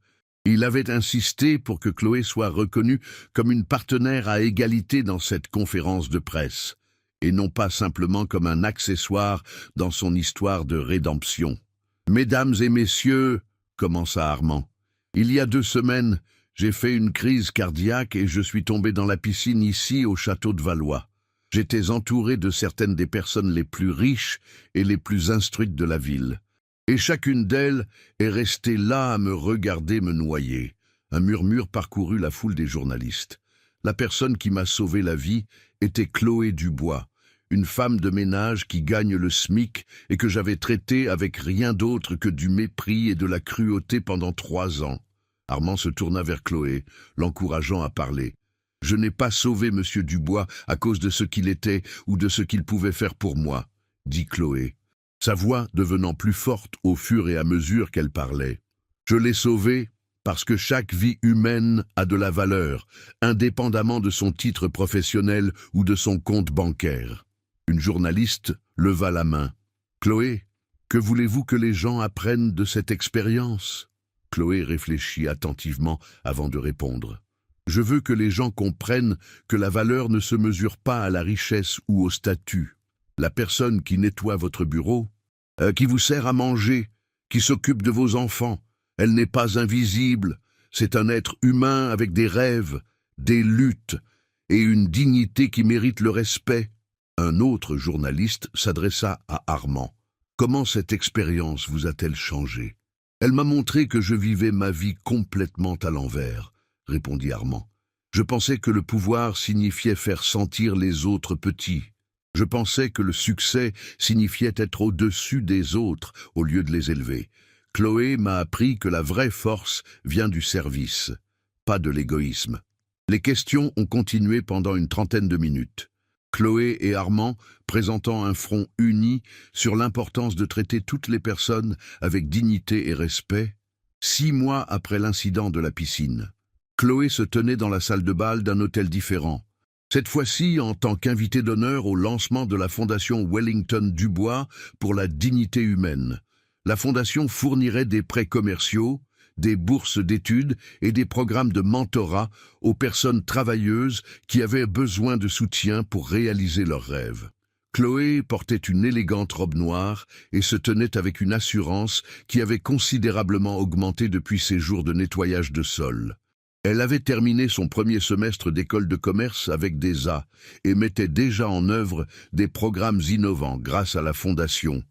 Il avait insisté pour que Chloé soit reconnue comme une partenaire à égalité dans cette conférence de presse, et non pas simplement comme un accessoire dans son histoire de rédemption. « Mesdames et messieurs, » commença Armand, « il y a 2 semaines, j'ai fait une crise cardiaque et je suis tombé dans la piscine ici au château de Valois. J'étais entouré de certaines des personnes les plus riches et les plus instruites de la ville. Et chacune d'elles est restée là à me regarder me noyer. » Un murmure parcourut la foule des journalistes. La personne qui m'a sauvé la vie était Chloé Dubois, une femme de ménage qui gagne le SMIC et que j'avais traitée avec rien d'autre que du mépris et de la cruauté pendant 3 ans. Armand se tourna vers Chloé, l'encourageant à parler. « Je n'ai pas sauvé Monsieur Dubois à cause de ce qu'il était ou de ce qu'il pouvait faire pour moi, » dit Chloé, sa voix devenant plus forte au fur et à mesure qu'elle parlait. « Je l'ai sauvé parce que chaque vie humaine a de la valeur, indépendamment de son titre professionnel ou de son compte bancaire. » Une journaliste leva la main. « Chloé, que voulez-vous que les gens apprennent de cette expérience ?» Chloé réfléchit attentivement avant de répondre. « Je veux que les gens comprennent que la valeur ne se mesure pas à la richesse ou au statut. La personne qui nettoie votre bureau, qui vous sert à manger, qui s'occupe de vos enfants, elle n'est pas invisible. C'est un être humain avec des rêves, des luttes et une dignité qui mérite le respect. » Un autre journaliste s'adressa à Armand. « Comment cette expérience vous a-t-elle changé ?»« Elle m'a montré que je vivais ma vie complètement à l'envers, » répondit Armand. « Je pensais que le pouvoir signifiait faire sentir les autres petits. Je pensais que le succès signifiait être au-dessus des autres au lieu de les élever. Chloé m'a appris que la vraie force vient du service, pas de l'égoïsme. » Les questions ont continué pendant une 30aine de minutes. Chloé et Armand présentant un front uni sur l'importance de traiter toutes les personnes avec dignité et respect. 6 mois après l'incident de la piscine, Chloé se tenait dans la salle de bal d'un hôtel différent. Cette fois-ci en tant qu'invitée d'honneur au lancement de la fondation Wellington Dubois pour la dignité humaine. La fondation fournirait des prêts commerciaux, des bourses d'études et des programmes de mentorat aux personnes travailleuses qui avaient besoin de soutien pour réaliser leurs rêves. Chloé portait une élégante robe noire et se tenait avec une assurance qui avait considérablement augmenté depuis ses jours de nettoyage de sol. Elle avait terminé son premier semestre d'école de commerce avec des A et mettait déjà en œuvre des programmes innovants grâce à la fondation.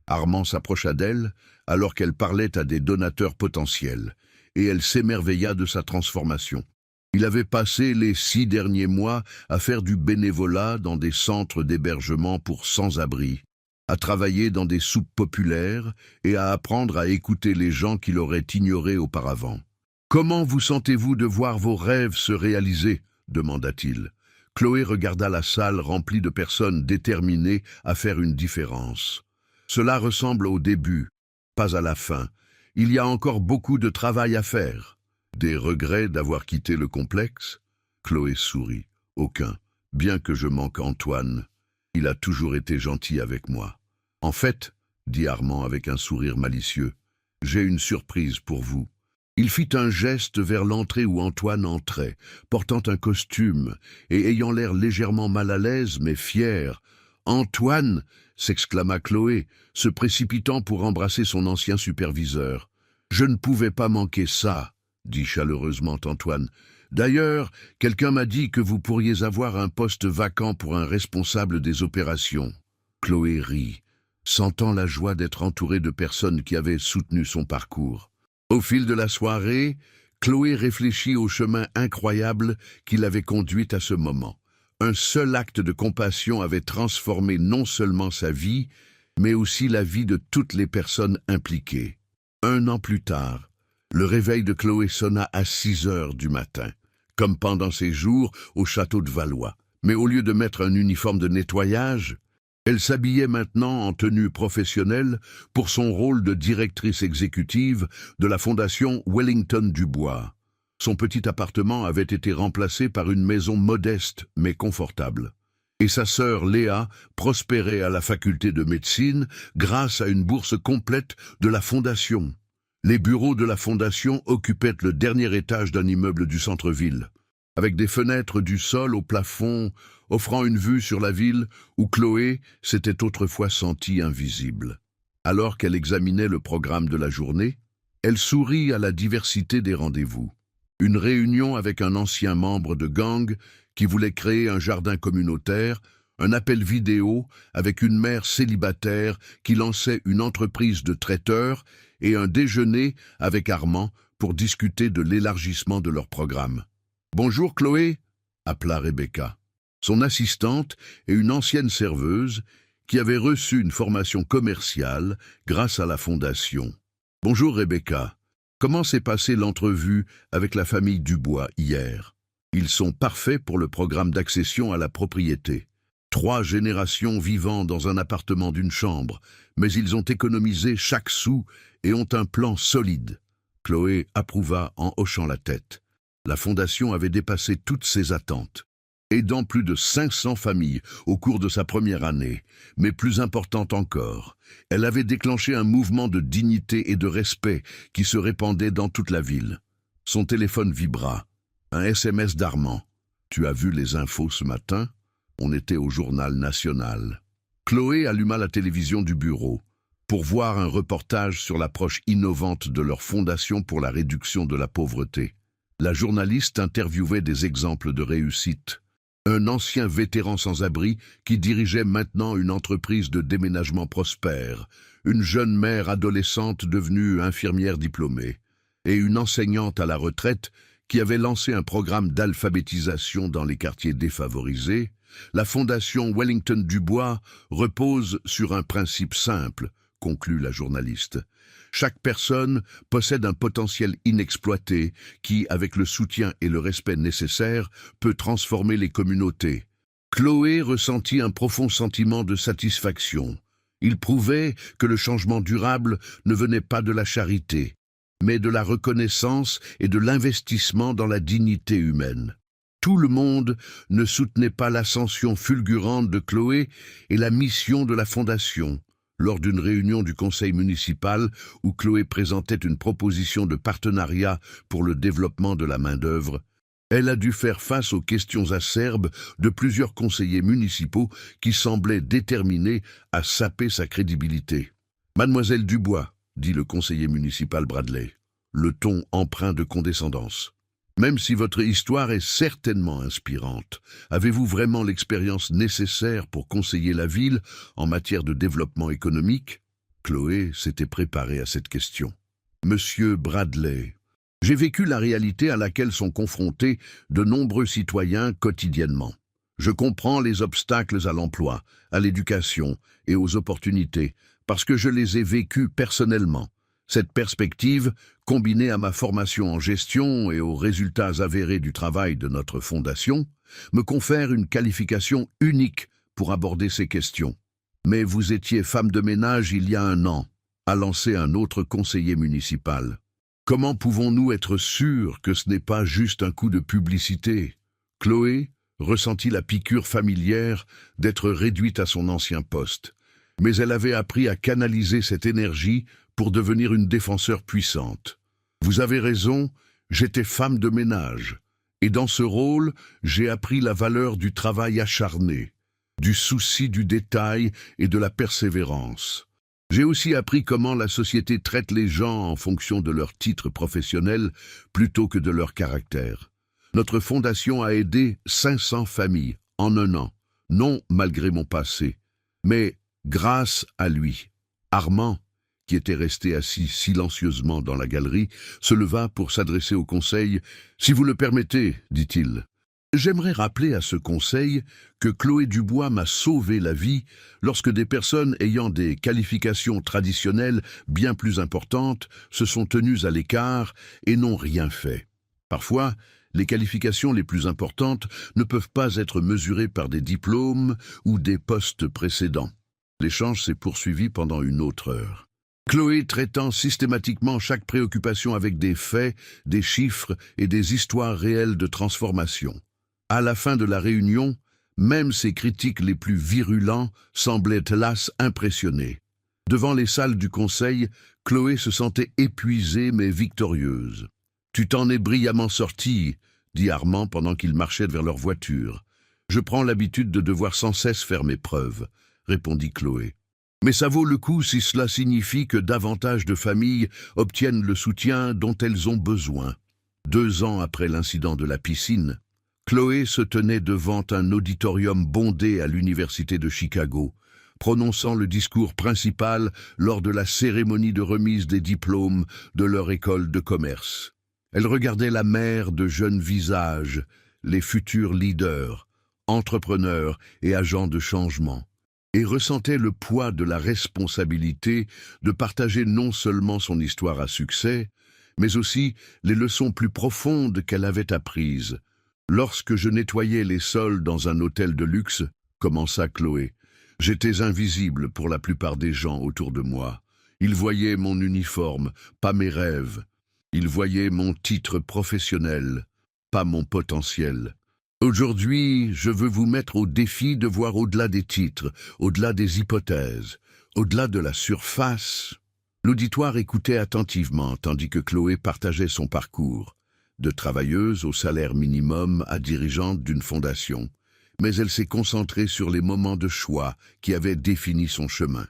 Armand s'approcha d'elle alors qu'elle parlait à des donateurs potentiels, et elle s'émerveilla de sa transformation. Il avait passé les 6 derniers mois à faire du bénévolat dans des centres d'hébergement pour sans-abri, à travailler dans des soupes populaires et à apprendre à écouter les gens qui l'auraient ignoré auparavant. « Comment vous sentez-vous de voir vos rêves se réaliser ?» demanda-t-il. Chloé regarda la salle remplie de personnes déterminées à faire une différence. « Cela ressemble au début, pas à la fin. Il y a encore beaucoup de travail à faire. » Des regrets d'avoir quitté le complexe ? Chloé sourit. « Aucun, bien que je manque Antoine. Il a toujours été gentil avec moi. »« En fait, » dit Armand avec un sourire malicieux, « j'ai une surprise pour vous. » Il fit un geste vers l'entrée où Antoine entrait, portant un costume et ayant l'air légèrement mal à l'aise mais fier. « Antoine !» s'exclama Chloé, se précipitant pour embrasser son ancien superviseur. « Je ne pouvais pas manquer ça, » dit chaleureusement Antoine. « D'ailleurs, quelqu'un m'a dit que vous pourriez avoir un poste vacant pour un responsable des opérations. » Chloé rit, sentant la joie d'être entourée de personnes qui avaient soutenu son parcours. Au fil de la soirée, Chloé réfléchit au chemin incroyable qui l'avait conduite à ce moment. Un seul acte de compassion avait transformé non seulement sa vie, mais aussi la vie de toutes les personnes impliquées. 1 an plus tard, le réveil de Chloé sonna à 6 heures du matin, comme pendant ses jours au château de Valois. Mais au lieu de mettre un uniforme de nettoyage, elle s'habillait maintenant en tenue professionnelle pour son rôle de directrice exécutive de la fondation Wellington Dubois. Son petit appartement avait été remplacé par une maison modeste mais confortable. Et sa sœur Léa prospérait à la faculté de médecine grâce à une bourse complète de la fondation. Les bureaux de la fondation occupaient le dernier étage d'un immeuble du centre-ville, avec des fenêtres du sol au plafond offrant une vue sur la ville où Chloé s'était autrefois sentie invisible. Alors qu'elle examinait le programme de la journée, elle sourit à la diversité des rendez-vous. Une réunion avec un ancien membre de gang qui voulait créer un jardin communautaire, un appel vidéo avec une mère célibataire qui lançait une entreprise de traiteurs et un déjeuner avec Armand pour discuter de l'élargissement de leur programme. « Bonjour Chloé » appela Rebecca, son assistante et une ancienne serveuse qui avait reçu une formation commerciale grâce à la fondation. « Bonjour Rebecca. Comment s'est passée l'entrevue avec la famille Dubois hier? Ils sont parfaits pour le programme d'accession à la propriété. 3 générations vivant dans un appartement d'une chambre, mais ils ont économisé chaque sou et ont un plan solide. » Chloé approuva en hochant la tête. La fondation avait dépassé toutes ses attentes, aidant plus de 500 familles au cours de sa première année, mais plus importante encore, elle avait déclenché un mouvement de dignité et de respect qui se répandait dans toute la ville. Son téléphone vibra. Un SMS d'Armand. « Tu as vu les infos ce matin ? On était au journal national. » Chloé alluma la télévision du bureau pour voir un reportage sur l'approche innovante de leur fondation pour la réduction de la pauvreté. La journaliste interviewait des exemples de réussite. Un ancien vétéran sans-abri qui dirigeait maintenant une entreprise de déménagement prospère, une jeune mère adolescente devenue infirmière diplômée, et une enseignante à la retraite qui avait lancé un programme d'alphabétisation dans les quartiers défavorisés. La fondation Wellington Dubois repose sur un principe simple, conclut la journaliste. Chaque personne possède un potentiel inexploité qui, avec le soutien et le respect nécessaires, peut transformer les communautés. Chloé ressentit un profond sentiment de satisfaction. Il prouvait que le changement durable ne venait pas de la charité, mais de la reconnaissance et de l'investissement dans la dignité humaine. Tout le monde ne soutenait pas l'ascension fulgurante de Chloé et la mission de la fondation. Lors d'une réunion du conseil municipal où Chloé présentait une proposition de partenariat pour le développement de la main-d'œuvre, elle a dû faire face aux questions acerbes de plusieurs conseillers municipaux qui semblaient déterminés à saper sa crédibilité. « Mademoiselle Dubois », dit le conseiller municipal Bradley, le ton empreint de condescendance. Même si votre histoire est certainement inspirante, avez-vous vraiment l'expérience nécessaire pour conseiller la ville en matière de développement économique? Chloé s'était préparée à cette question. Monsieur Bradley, j'ai vécu la réalité à laquelle sont confrontés de nombreux citoyens quotidiennement. Je comprends les obstacles à l'emploi, à l'éducation et aux opportunités, parce que je les ai vécus personnellement. Cette perspective, combinée à ma formation en gestion et aux résultats avérés du travail de notre fondation, me confère une qualification unique pour aborder ces questions. Mais vous étiez femme de ménage il y a 1 an, a lancé un autre conseiller municipal. Comment pouvons-nous être sûrs que ce n'est pas juste un coup de publicité? Chloé ressentit la piqûre familière d'être réduite à son ancien poste, mais elle avait appris à canaliser cette énergie pour devenir une défenseur puissante. Vous avez raison, j'étais femme de ménage, et dans ce rôle, j'ai appris la valeur du travail acharné, du souci du détail et de la persévérance. J'ai aussi appris comment la société traite les gens en fonction de leur titre professionnel plutôt que de leur caractère. Notre fondation a aidé 500 familles en 1 an, non malgré mon passé, mais grâce à lui. Armand, qui était resté assis silencieusement dans la galerie, se leva pour s'adresser au conseil. « Si vous le permettez, dit-il, j'aimerais rappeler à ce conseil que Chloé Dubois m'a sauvé la vie lorsque des personnes ayant des qualifications traditionnelles bien plus importantes se sont tenues à l'écart et n'ont rien fait. Parfois, les qualifications les plus importantes ne peuvent pas être mesurées par des diplômes ou des postes précédents. » L'échange s'est poursuivi pendant une autre heure. Chloé traitant systématiquement chaque préoccupation avec des faits, des chiffres et des histoires réelles de transformation. À la fin de la réunion, même ses critiques les plus virulents semblaient hélas impressionnés. Devant les salles du conseil, Chloé se sentait épuisée mais victorieuse. « Tu t'en es brillamment sortie, » dit Armand pendant qu'ils marchaient vers leur voiture. « Je prends l'habitude de devoir sans cesse faire mes preuves, » répondit Chloé. « Mais ça vaut le coup si cela signifie que davantage de familles obtiennent le soutien dont elles ont besoin. » 2 ans après l'incident de la piscine, Chloé se tenait devant un auditorium bondé à l'université de Chicago, prononçant le discours principal lors de la cérémonie de remise des diplômes de leur école de commerce. Elle regardait la mer de jeunes visages, les futurs leaders, entrepreneurs et agents de changement, et ressentait le poids de la responsabilité de partager non seulement son histoire à succès, mais aussi les leçons plus profondes qu'elle avait apprises. « Lorsque je nettoyais les sols dans un hôtel de luxe, » commença Chloé, « j'étais invisible pour la plupart des gens autour de moi. Ils voyaient mon uniforme, pas mes rêves. Ils voyaient mon titre professionnel, pas mon potentiel. Aujourd'hui, je veux vous mettre au défi de voir au-delà des titres, au-delà des hypothèses, au-delà de la surface. » L'auditoire écoutait attentivement, tandis que Chloé partageait son parcours, de travailleuse au salaire minimum à dirigeante d'une fondation. Mais elle s'est concentrée sur les moments de choix qui avaient défini son chemin.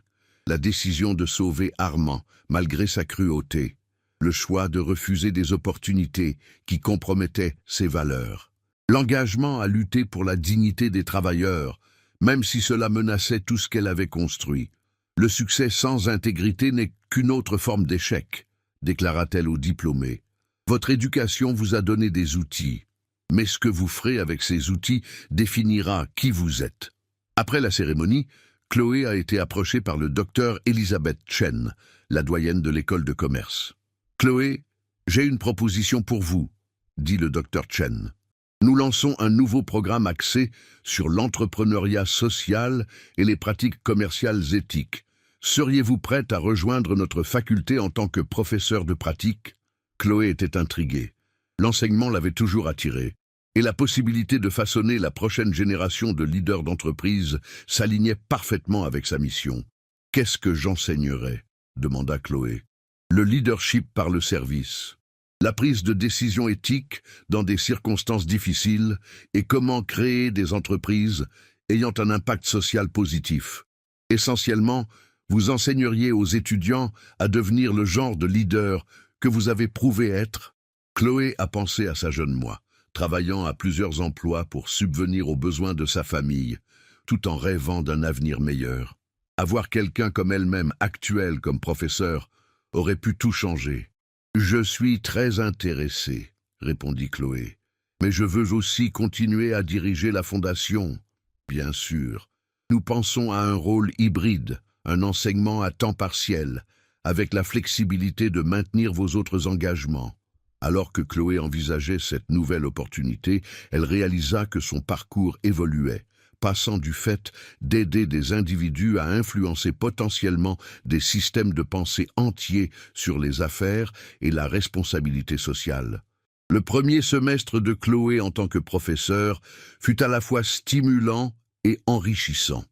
La décision de sauver Armand, malgré sa cruauté. Le choix de refuser des opportunités qui compromettaient ses valeurs. L'engagement à lutter pour la dignité des travailleurs, même si cela menaçait tout ce qu'elle avait construit. Le succès sans intégrité n'est qu'une autre forme d'échec, déclara-t-elle aux diplômés. Votre éducation vous a donné des outils, mais ce que vous ferez avec ces outils définira qui vous êtes. Après la cérémonie, Chloé a été approchée par le docteur Elizabeth Chen, la doyenne de l'école de commerce. « Chloé, j'ai une proposition pour vous, » dit le docteur Chen. « Nous lançons un nouveau programme axé sur l'entrepreneuriat social et les pratiques commerciales éthiques. Seriez-vous prête à rejoindre notre faculté en tant que professeur de pratique ?» Chloé était intriguée. L'enseignement l'avait toujours attirée, et la possibilité de façonner la prochaine génération de leaders d'entreprise s'alignait parfaitement avec sa mission. « Qu'est-ce que j'enseignerais ?» demanda Chloé. « Le leadership par le service. La prise de décision éthique dans des circonstances difficiles et comment créer des entreprises ayant un impact social positif. Essentiellement, vous enseigneriez aux étudiants à devenir le genre de leader que vous avez prouvé être. » Chloé a pensé à sa jeune moi, travaillant à plusieurs emplois pour subvenir aux besoins de sa famille, tout en rêvant d'un avenir meilleur. Avoir quelqu'un comme elle-même, actuel comme professeur, aurait pu tout changer. « Je suis très intéressée, » répondit Chloé. « Mais je veux aussi continuer à diriger la fondation. Bien sûr. Nous pensons à un rôle hybride, un enseignement à temps partiel, avec la flexibilité de maintenir vos autres engagements. » Alors que Chloé envisageait cette nouvelle opportunité, elle réalisa que son parcours évoluait, passant du fait d'aider des individus à influencer potentiellement des systèmes de pensée entiers sur les affaires et la responsabilité sociale. Le premier semestre de Chloé en tant que professeur fut à la fois stimulant et enrichissant.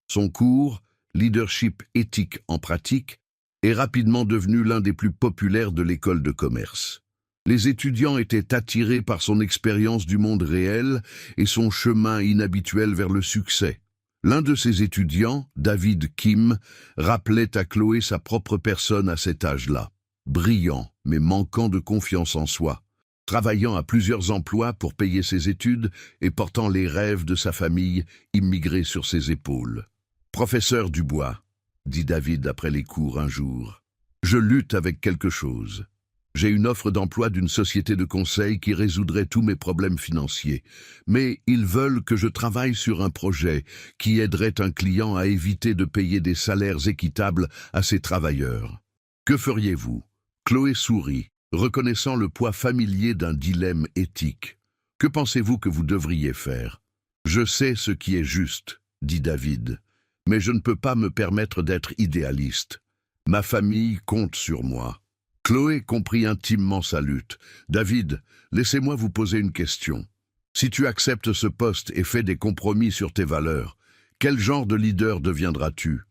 Son cours, Leadership éthique en pratique, est rapidement devenu l'un des plus populaires de l'école de commerce. Les étudiants étaient attirés par son expérience du monde réel et son chemin inhabituel vers le succès. L'un de ces étudiants, David Kim, rappelait à Chloé sa propre personne à cet âge-là. Brillant, mais manquant de confiance en soi. Travaillant à plusieurs emplois pour payer ses études et portant les rêves de sa famille immigrés sur ses épaules. « Professeur Dubois, » dit David après les cours un jour, Je lutte avec quelque chose. J'ai une offre d'emploi d'une société de conseil qui résoudrait tous mes problèmes financiers. Mais ils veulent que je travaille sur un projet qui aiderait un client à éviter de payer des salaires équitables à ses travailleurs. Que feriez-vous? Chloé sourit, reconnaissant le poids familier d'un dilemme éthique. Que pensez-vous que vous devriez faire? Je sais ce qui est juste, dit David, mais je ne peux pas me permettre d'être idéaliste. Ma famille compte sur moi. Chloé comprit intimement sa lutte. David, laissez-moi vous poser une question. Si tu acceptes ce poste et fais des compromis sur tes valeurs, quel genre de leader deviendras-tu?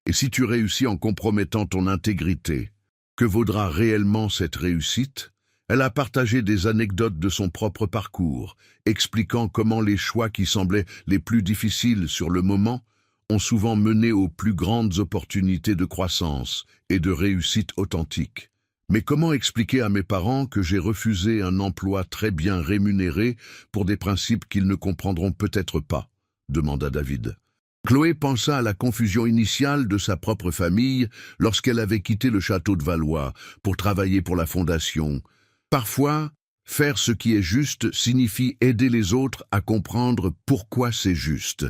Et si tu réussis en compromettant ton intégrité, que vaudra réellement cette réussite? Elle a partagé des anecdotes de son propre parcours, expliquant comment les choix qui semblaient les plus difficiles sur le moment ont souvent mené aux plus grandes opportunités de croissance et de réussite authentique. Mais comment expliquer à mes parents que j'ai refusé un emploi très bien rémunéré pour des principes qu'ils ne comprendront peut-être pas? Demanda David. Chloé pensa à la confusion initiale de sa propre famille lorsqu'elle avait quitté le château de Valois pour travailler pour la Fondation. Parfois, faire ce qui est juste signifie aider les autres à comprendre pourquoi c'est juste.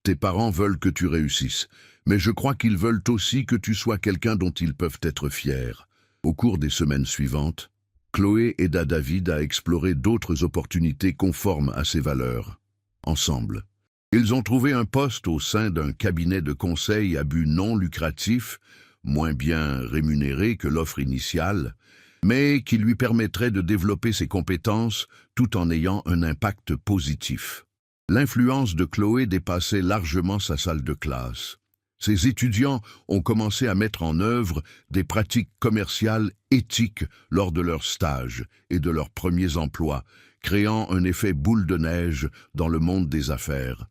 Tes parents veulent que tu réussisses, mais je crois qu'ils veulent aussi que tu sois quelqu'un dont ils peuvent être fiers. Au cours des semaines suivantes, Chloé aida David à explorer d'autres opportunités conformes à ses valeurs. Ensemble, ils ont trouvé un poste au sein d'un cabinet de conseil à but non lucratif, moins bien rémunéré que l'offre initiale, mais qui lui permettrait de développer ses compétences tout en ayant un impact positif. L'influence de Chloé dépassait largement sa salle de classe. Ses étudiants ont commencé à mettre en œuvre des pratiques commerciales éthiques lors de leurs stages et de leurs premiers emplois, créant un effet boule de neige dans le monde des affaires.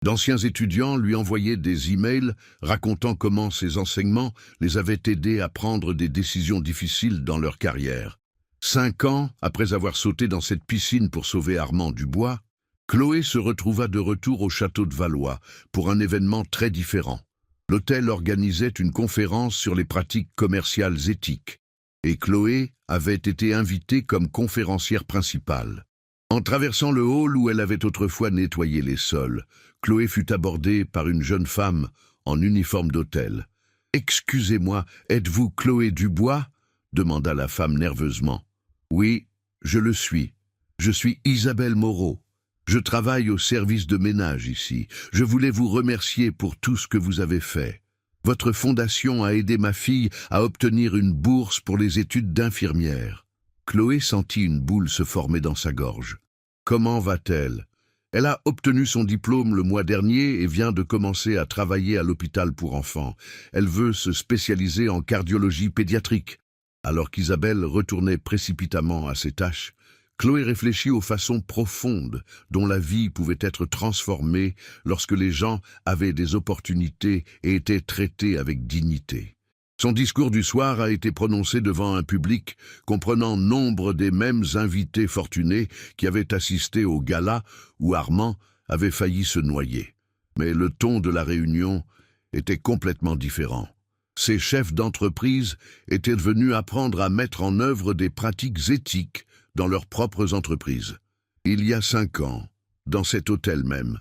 D'anciens étudiants lui envoyaient des emails racontant comment ces enseignements les avaient aidés à prendre des décisions difficiles dans leur carrière. 5 ans après avoir sauté dans cette piscine pour sauver Armand Dubois, Chloé se retrouva de retour au château de Valois pour un événement très différent. L'hôtel organisait une conférence sur les pratiques commerciales éthiques, et Chloé avait été invitée comme conférencière principale. En traversant le hall où elle avait autrefois nettoyé les sols, Chloé fut abordée par une jeune femme en uniforme d'hôtel. « Excusez-moi, êtes-vous Chloé Dubois ?» demanda la femme nerveusement. « Oui, je le suis. Je suis Isabelle Moreau. Je travaille au service de ménage ici. Je voulais vous remercier pour tout ce que vous avez fait. Votre fondation a aidé ma fille à obtenir une bourse pour les études d'infirmière. » Chloé sentit une boule se former dans sa gorge. Comment va-t-elle? Elle a obtenu son diplôme le mois dernier et vient de commencer à travailler à l'hôpital pour enfants. Elle veut se spécialiser en cardiologie pédiatrique. Alors qu'Isabelle retournait précipitamment à ses tâches, Chloé réfléchit aux façons profondes dont la vie pouvait être transformée lorsque les gens avaient des opportunités et étaient traités avec dignité. Son discours du soir a été prononcé devant un public comprenant nombre des mêmes invités fortunés qui avaient assisté au gala où Armand avait failli se noyer. Mais le ton de la réunion était complètement différent. Ces chefs d'entreprise étaient venus apprendre à mettre en œuvre des pratiques éthiques dans leurs propres entreprises. Il y a 5 ans, dans cet hôtel même,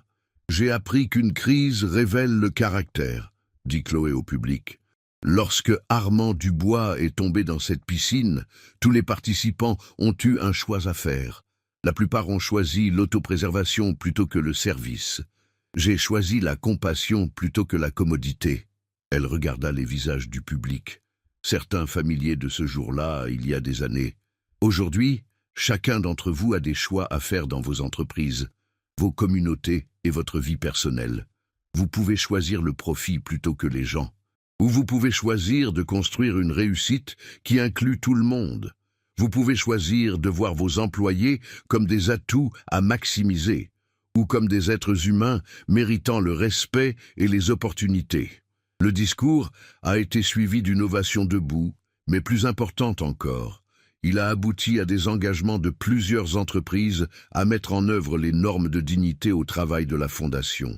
j'ai appris qu'une crise révèle le caractère, dit Chloé au public. Lorsque Armand Dubois est tombé dans cette piscine, tous les participants ont eu un choix à faire. La plupart ont choisi l'autopréservation plutôt que le service. J'ai choisi la compassion plutôt que la commodité. Elle regarda les visages du public, certains familiers de ce jour-là il y a des années. Aujourd'hui, chacun d'entre vous a des choix à faire dans vos entreprises, vos communautés et votre vie personnelle. Vous pouvez choisir le profit plutôt que les gens. Ou vous pouvez choisir de construire une réussite qui inclut tout le monde. Vous pouvez choisir de voir vos employés comme des atouts à maximiser, ou comme des êtres humains méritant le respect et les opportunités. Le discours a été suivi d'une ovation debout, mais plus importante encore. Il a abouti à des engagements de plusieurs entreprises à mettre en œuvre les normes de dignité au travail de la Fondation.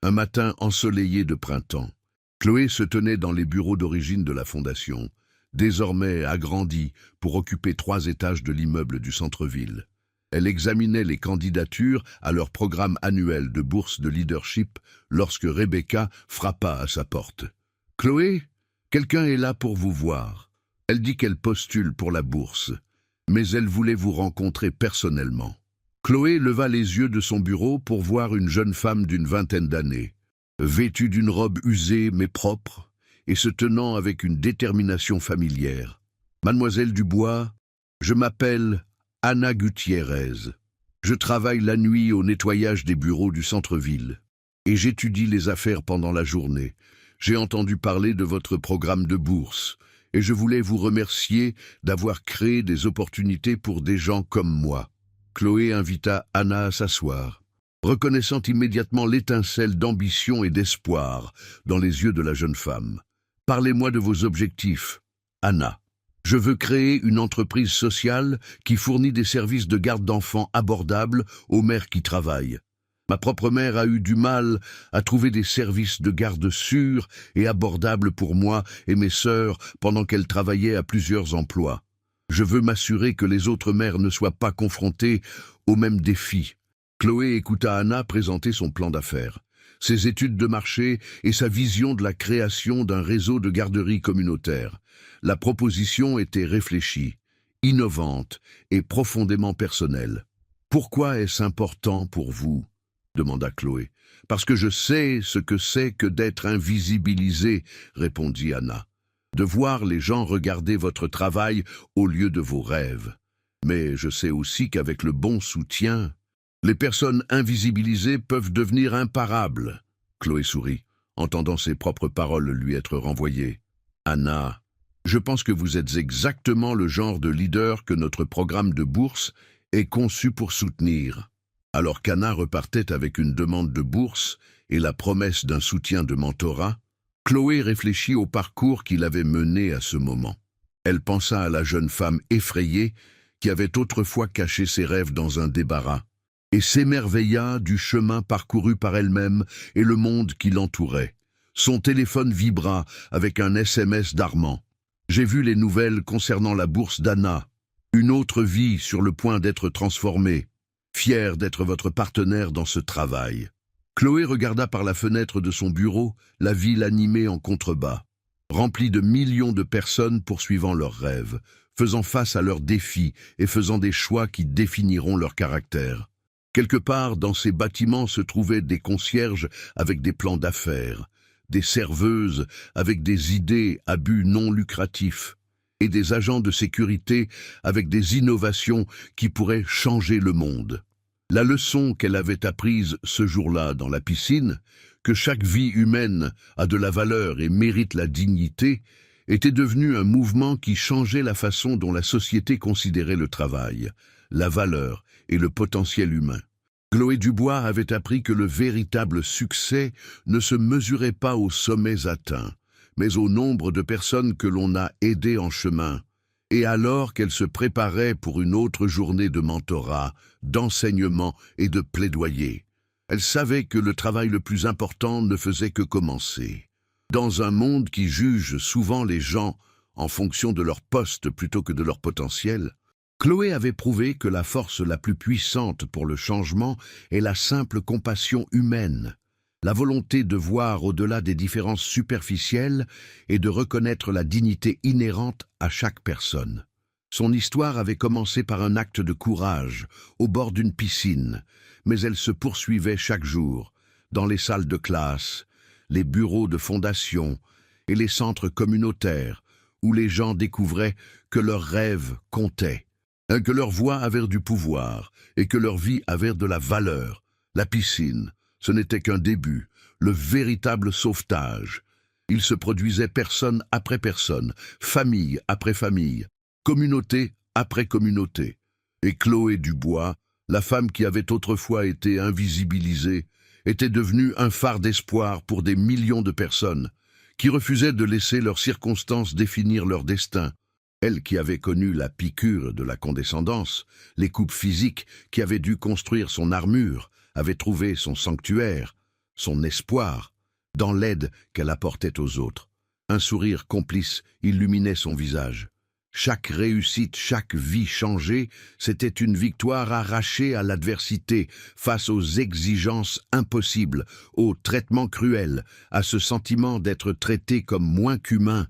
Un matin ensoleillé de printemps, Chloé se tenait dans les bureaux d'origine de la Fondation, désormais agrandie pour occuper 3 étages de l'immeuble du centre-ville. Elle examinait les candidatures à leur programme annuel de bourse de leadership lorsque Rebecca frappa à sa porte. « Chloé, quelqu'un est là pour vous voir. » Elle dit qu'elle postule pour la bourse, mais elle voulait vous rencontrer personnellement. Chloé leva les yeux de son bureau pour voir une jeune femme d'une vingtaine d'années, vêtue d'une robe usée mais propre et se tenant avec une détermination familière. « Mademoiselle Dubois, je m'appelle Anna Gutiérrez. Je travaille la nuit au nettoyage des bureaux du centre-ville et j'étudie les affaires pendant la journée. J'ai entendu parler de votre programme de bourse et je voulais vous remercier d'avoir créé des opportunités pour des gens comme moi. » Chloé invita Anna à s'asseoir, reconnaissant immédiatement l'étincelle d'ambition et d'espoir dans les yeux de la jeune femme. « Parlez-moi de vos objectifs, Anna. » « Je veux créer une entreprise sociale qui fournit des services de garde d'enfants abordables aux mères qui travaillent. Ma propre mère a eu du mal à trouver des services de garde sûrs et abordables pour moi et mes sœurs pendant qu'elles travaillaient à plusieurs emplois. Je veux m'assurer que les autres mères ne soient pas confrontées aux mêmes défis. » Chloé écouta Anna présenter son plan d'affaires, ses études de marché et sa vision de la création d'un réseau de garderies communautaires. La proposition était réfléchie, innovante et profondément personnelle. « Pourquoi est-ce important pour vous ?» demanda Chloé. « Parce que je sais ce que c'est que d'être invisibilisé, » répondit Anna. « De voir les gens regarder votre travail au lieu de vos rêves. Mais je sais aussi qu'avec le bon soutien, les personnes invisibilisées peuvent devenir imparables. » Chloé sourit, entendant ses propres paroles lui être renvoyées. « Anna, je pense que vous êtes exactement le genre de leader que notre programme de bourse est conçu pour soutenir. » Alors qu'Anna repartait avec une demande de bourse et la promesse d'un soutien de mentorat, Chloé réfléchit au parcours qu'il avait mené à ce moment. Elle pensa à la jeune femme effrayée qui avait autrefois caché ses rêves dans un débarras, et s'émerveilla du chemin parcouru par elle-même et le monde qui l'entourait. Son téléphone vibra avec un SMS d'Armand. « J'ai vu les nouvelles concernant la bourse d'Anna. Une autre vie sur le point d'être transformée. Fier d'être votre partenaire dans ce travail. » Chloé regarda par la fenêtre de son bureau la ville animée en contrebas, remplie de millions de personnes poursuivant leurs rêves, faisant face à leurs défis et faisant des choix qui définiront leur caractère. Quelque part dans ces bâtiments se trouvaient des concierges avec des plans d'affaires, des serveuses avec des idées à but non lucratif, et des agents de sécurité avec des innovations qui pourraient changer le monde. La leçon qu'elle avait apprise ce jour-là dans la piscine, que chaque vie humaine a de la valeur et mérite la dignité, était devenue un mouvement qui changeait la façon dont la société considérait le travail, la valeur et le potentiel humain. Chloé Dubois avait appris que le véritable succès ne se mesurait pas aux sommets atteints, mais au nombre de personnes que l'on a aidées en chemin. Et alors qu'elle se préparait pour une autre journée de mentorat, d'enseignement et de plaidoyer, elle savait que le travail le plus important ne faisait que commencer. Dans un monde qui juge souvent les gens en fonction de leur poste plutôt que de leur potentiel, Chloé avait prouvé que la force la plus puissante pour le changement est la simple compassion humaine, la volonté de voir au-delà des différences superficielles et de reconnaître la dignité inhérente à chaque personne. Son histoire avait commencé par un acte de courage, au bord d'une piscine, mais elle se poursuivait chaque jour, dans les salles de classe, les bureaux de fondation et les centres communautaires, où les gens découvraient que leurs rêves comptaient, que leur voix avait du pouvoir et que leur vie avait de la valeur. La piscine, ce n'était qu'un début, le véritable sauvetage. Il se produisait personne après personne, famille après famille, communauté après communauté. Et Chloé Dubois, la femme qui avait autrefois été invisibilisée, était devenue un phare d'espoir pour des millions de personnes qui refusaient de laisser leurs circonstances définir leur destin. Elle qui avait connu la piqûre de la condescendance, les coupes physiques, qui avait dû construire son armure, avait trouvé son sanctuaire, son espoir, dans l'aide qu'elle apportait aux autres. Un sourire complice illuminait son visage. Chaque réussite, chaque vie changée, c'était une victoire arrachée à l'adversité, face aux exigences impossibles, aux traitements cruels, à ce sentiment d'être traité comme moins qu'humain.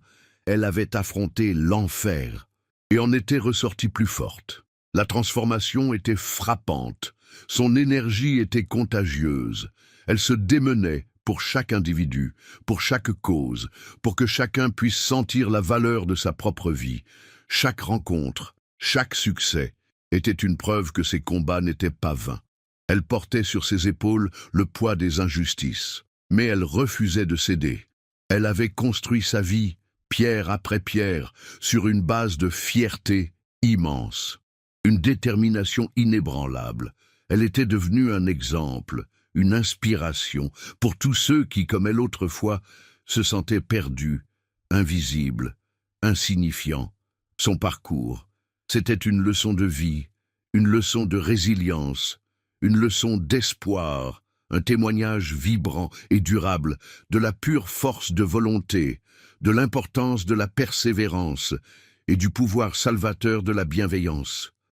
Elle avait affronté l'enfer et en était ressortie plus forte. La transformation était frappante, son énergie était contagieuse. Elle se démenait pour chaque individu, pour chaque cause, pour que chacun puisse sentir la valeur de sa propre vie. Chaque rencontre, chaque succès était une preuve que ses combats n'étaient pas vains. Elle portait sur ses épaules le poids des injustices, mais elle refusait de céder. Elle avait construit sa vie, pierre après pierre, sur une base de fierté immense, une détermination inébranlable. Elle était devenue un exemple, une inspiration pour tous ceux qui, comme elle autrefois, se sentaient perdus, invisibles, insignifiants. Son parcours, c'était une leçon de vie, une leçon de résilience, une leçon d'espoir, un témoignage vibrant et durable de la pure force de volonté, de l'importance de la persévérance et du pouvoir salvateur de la bienveillance.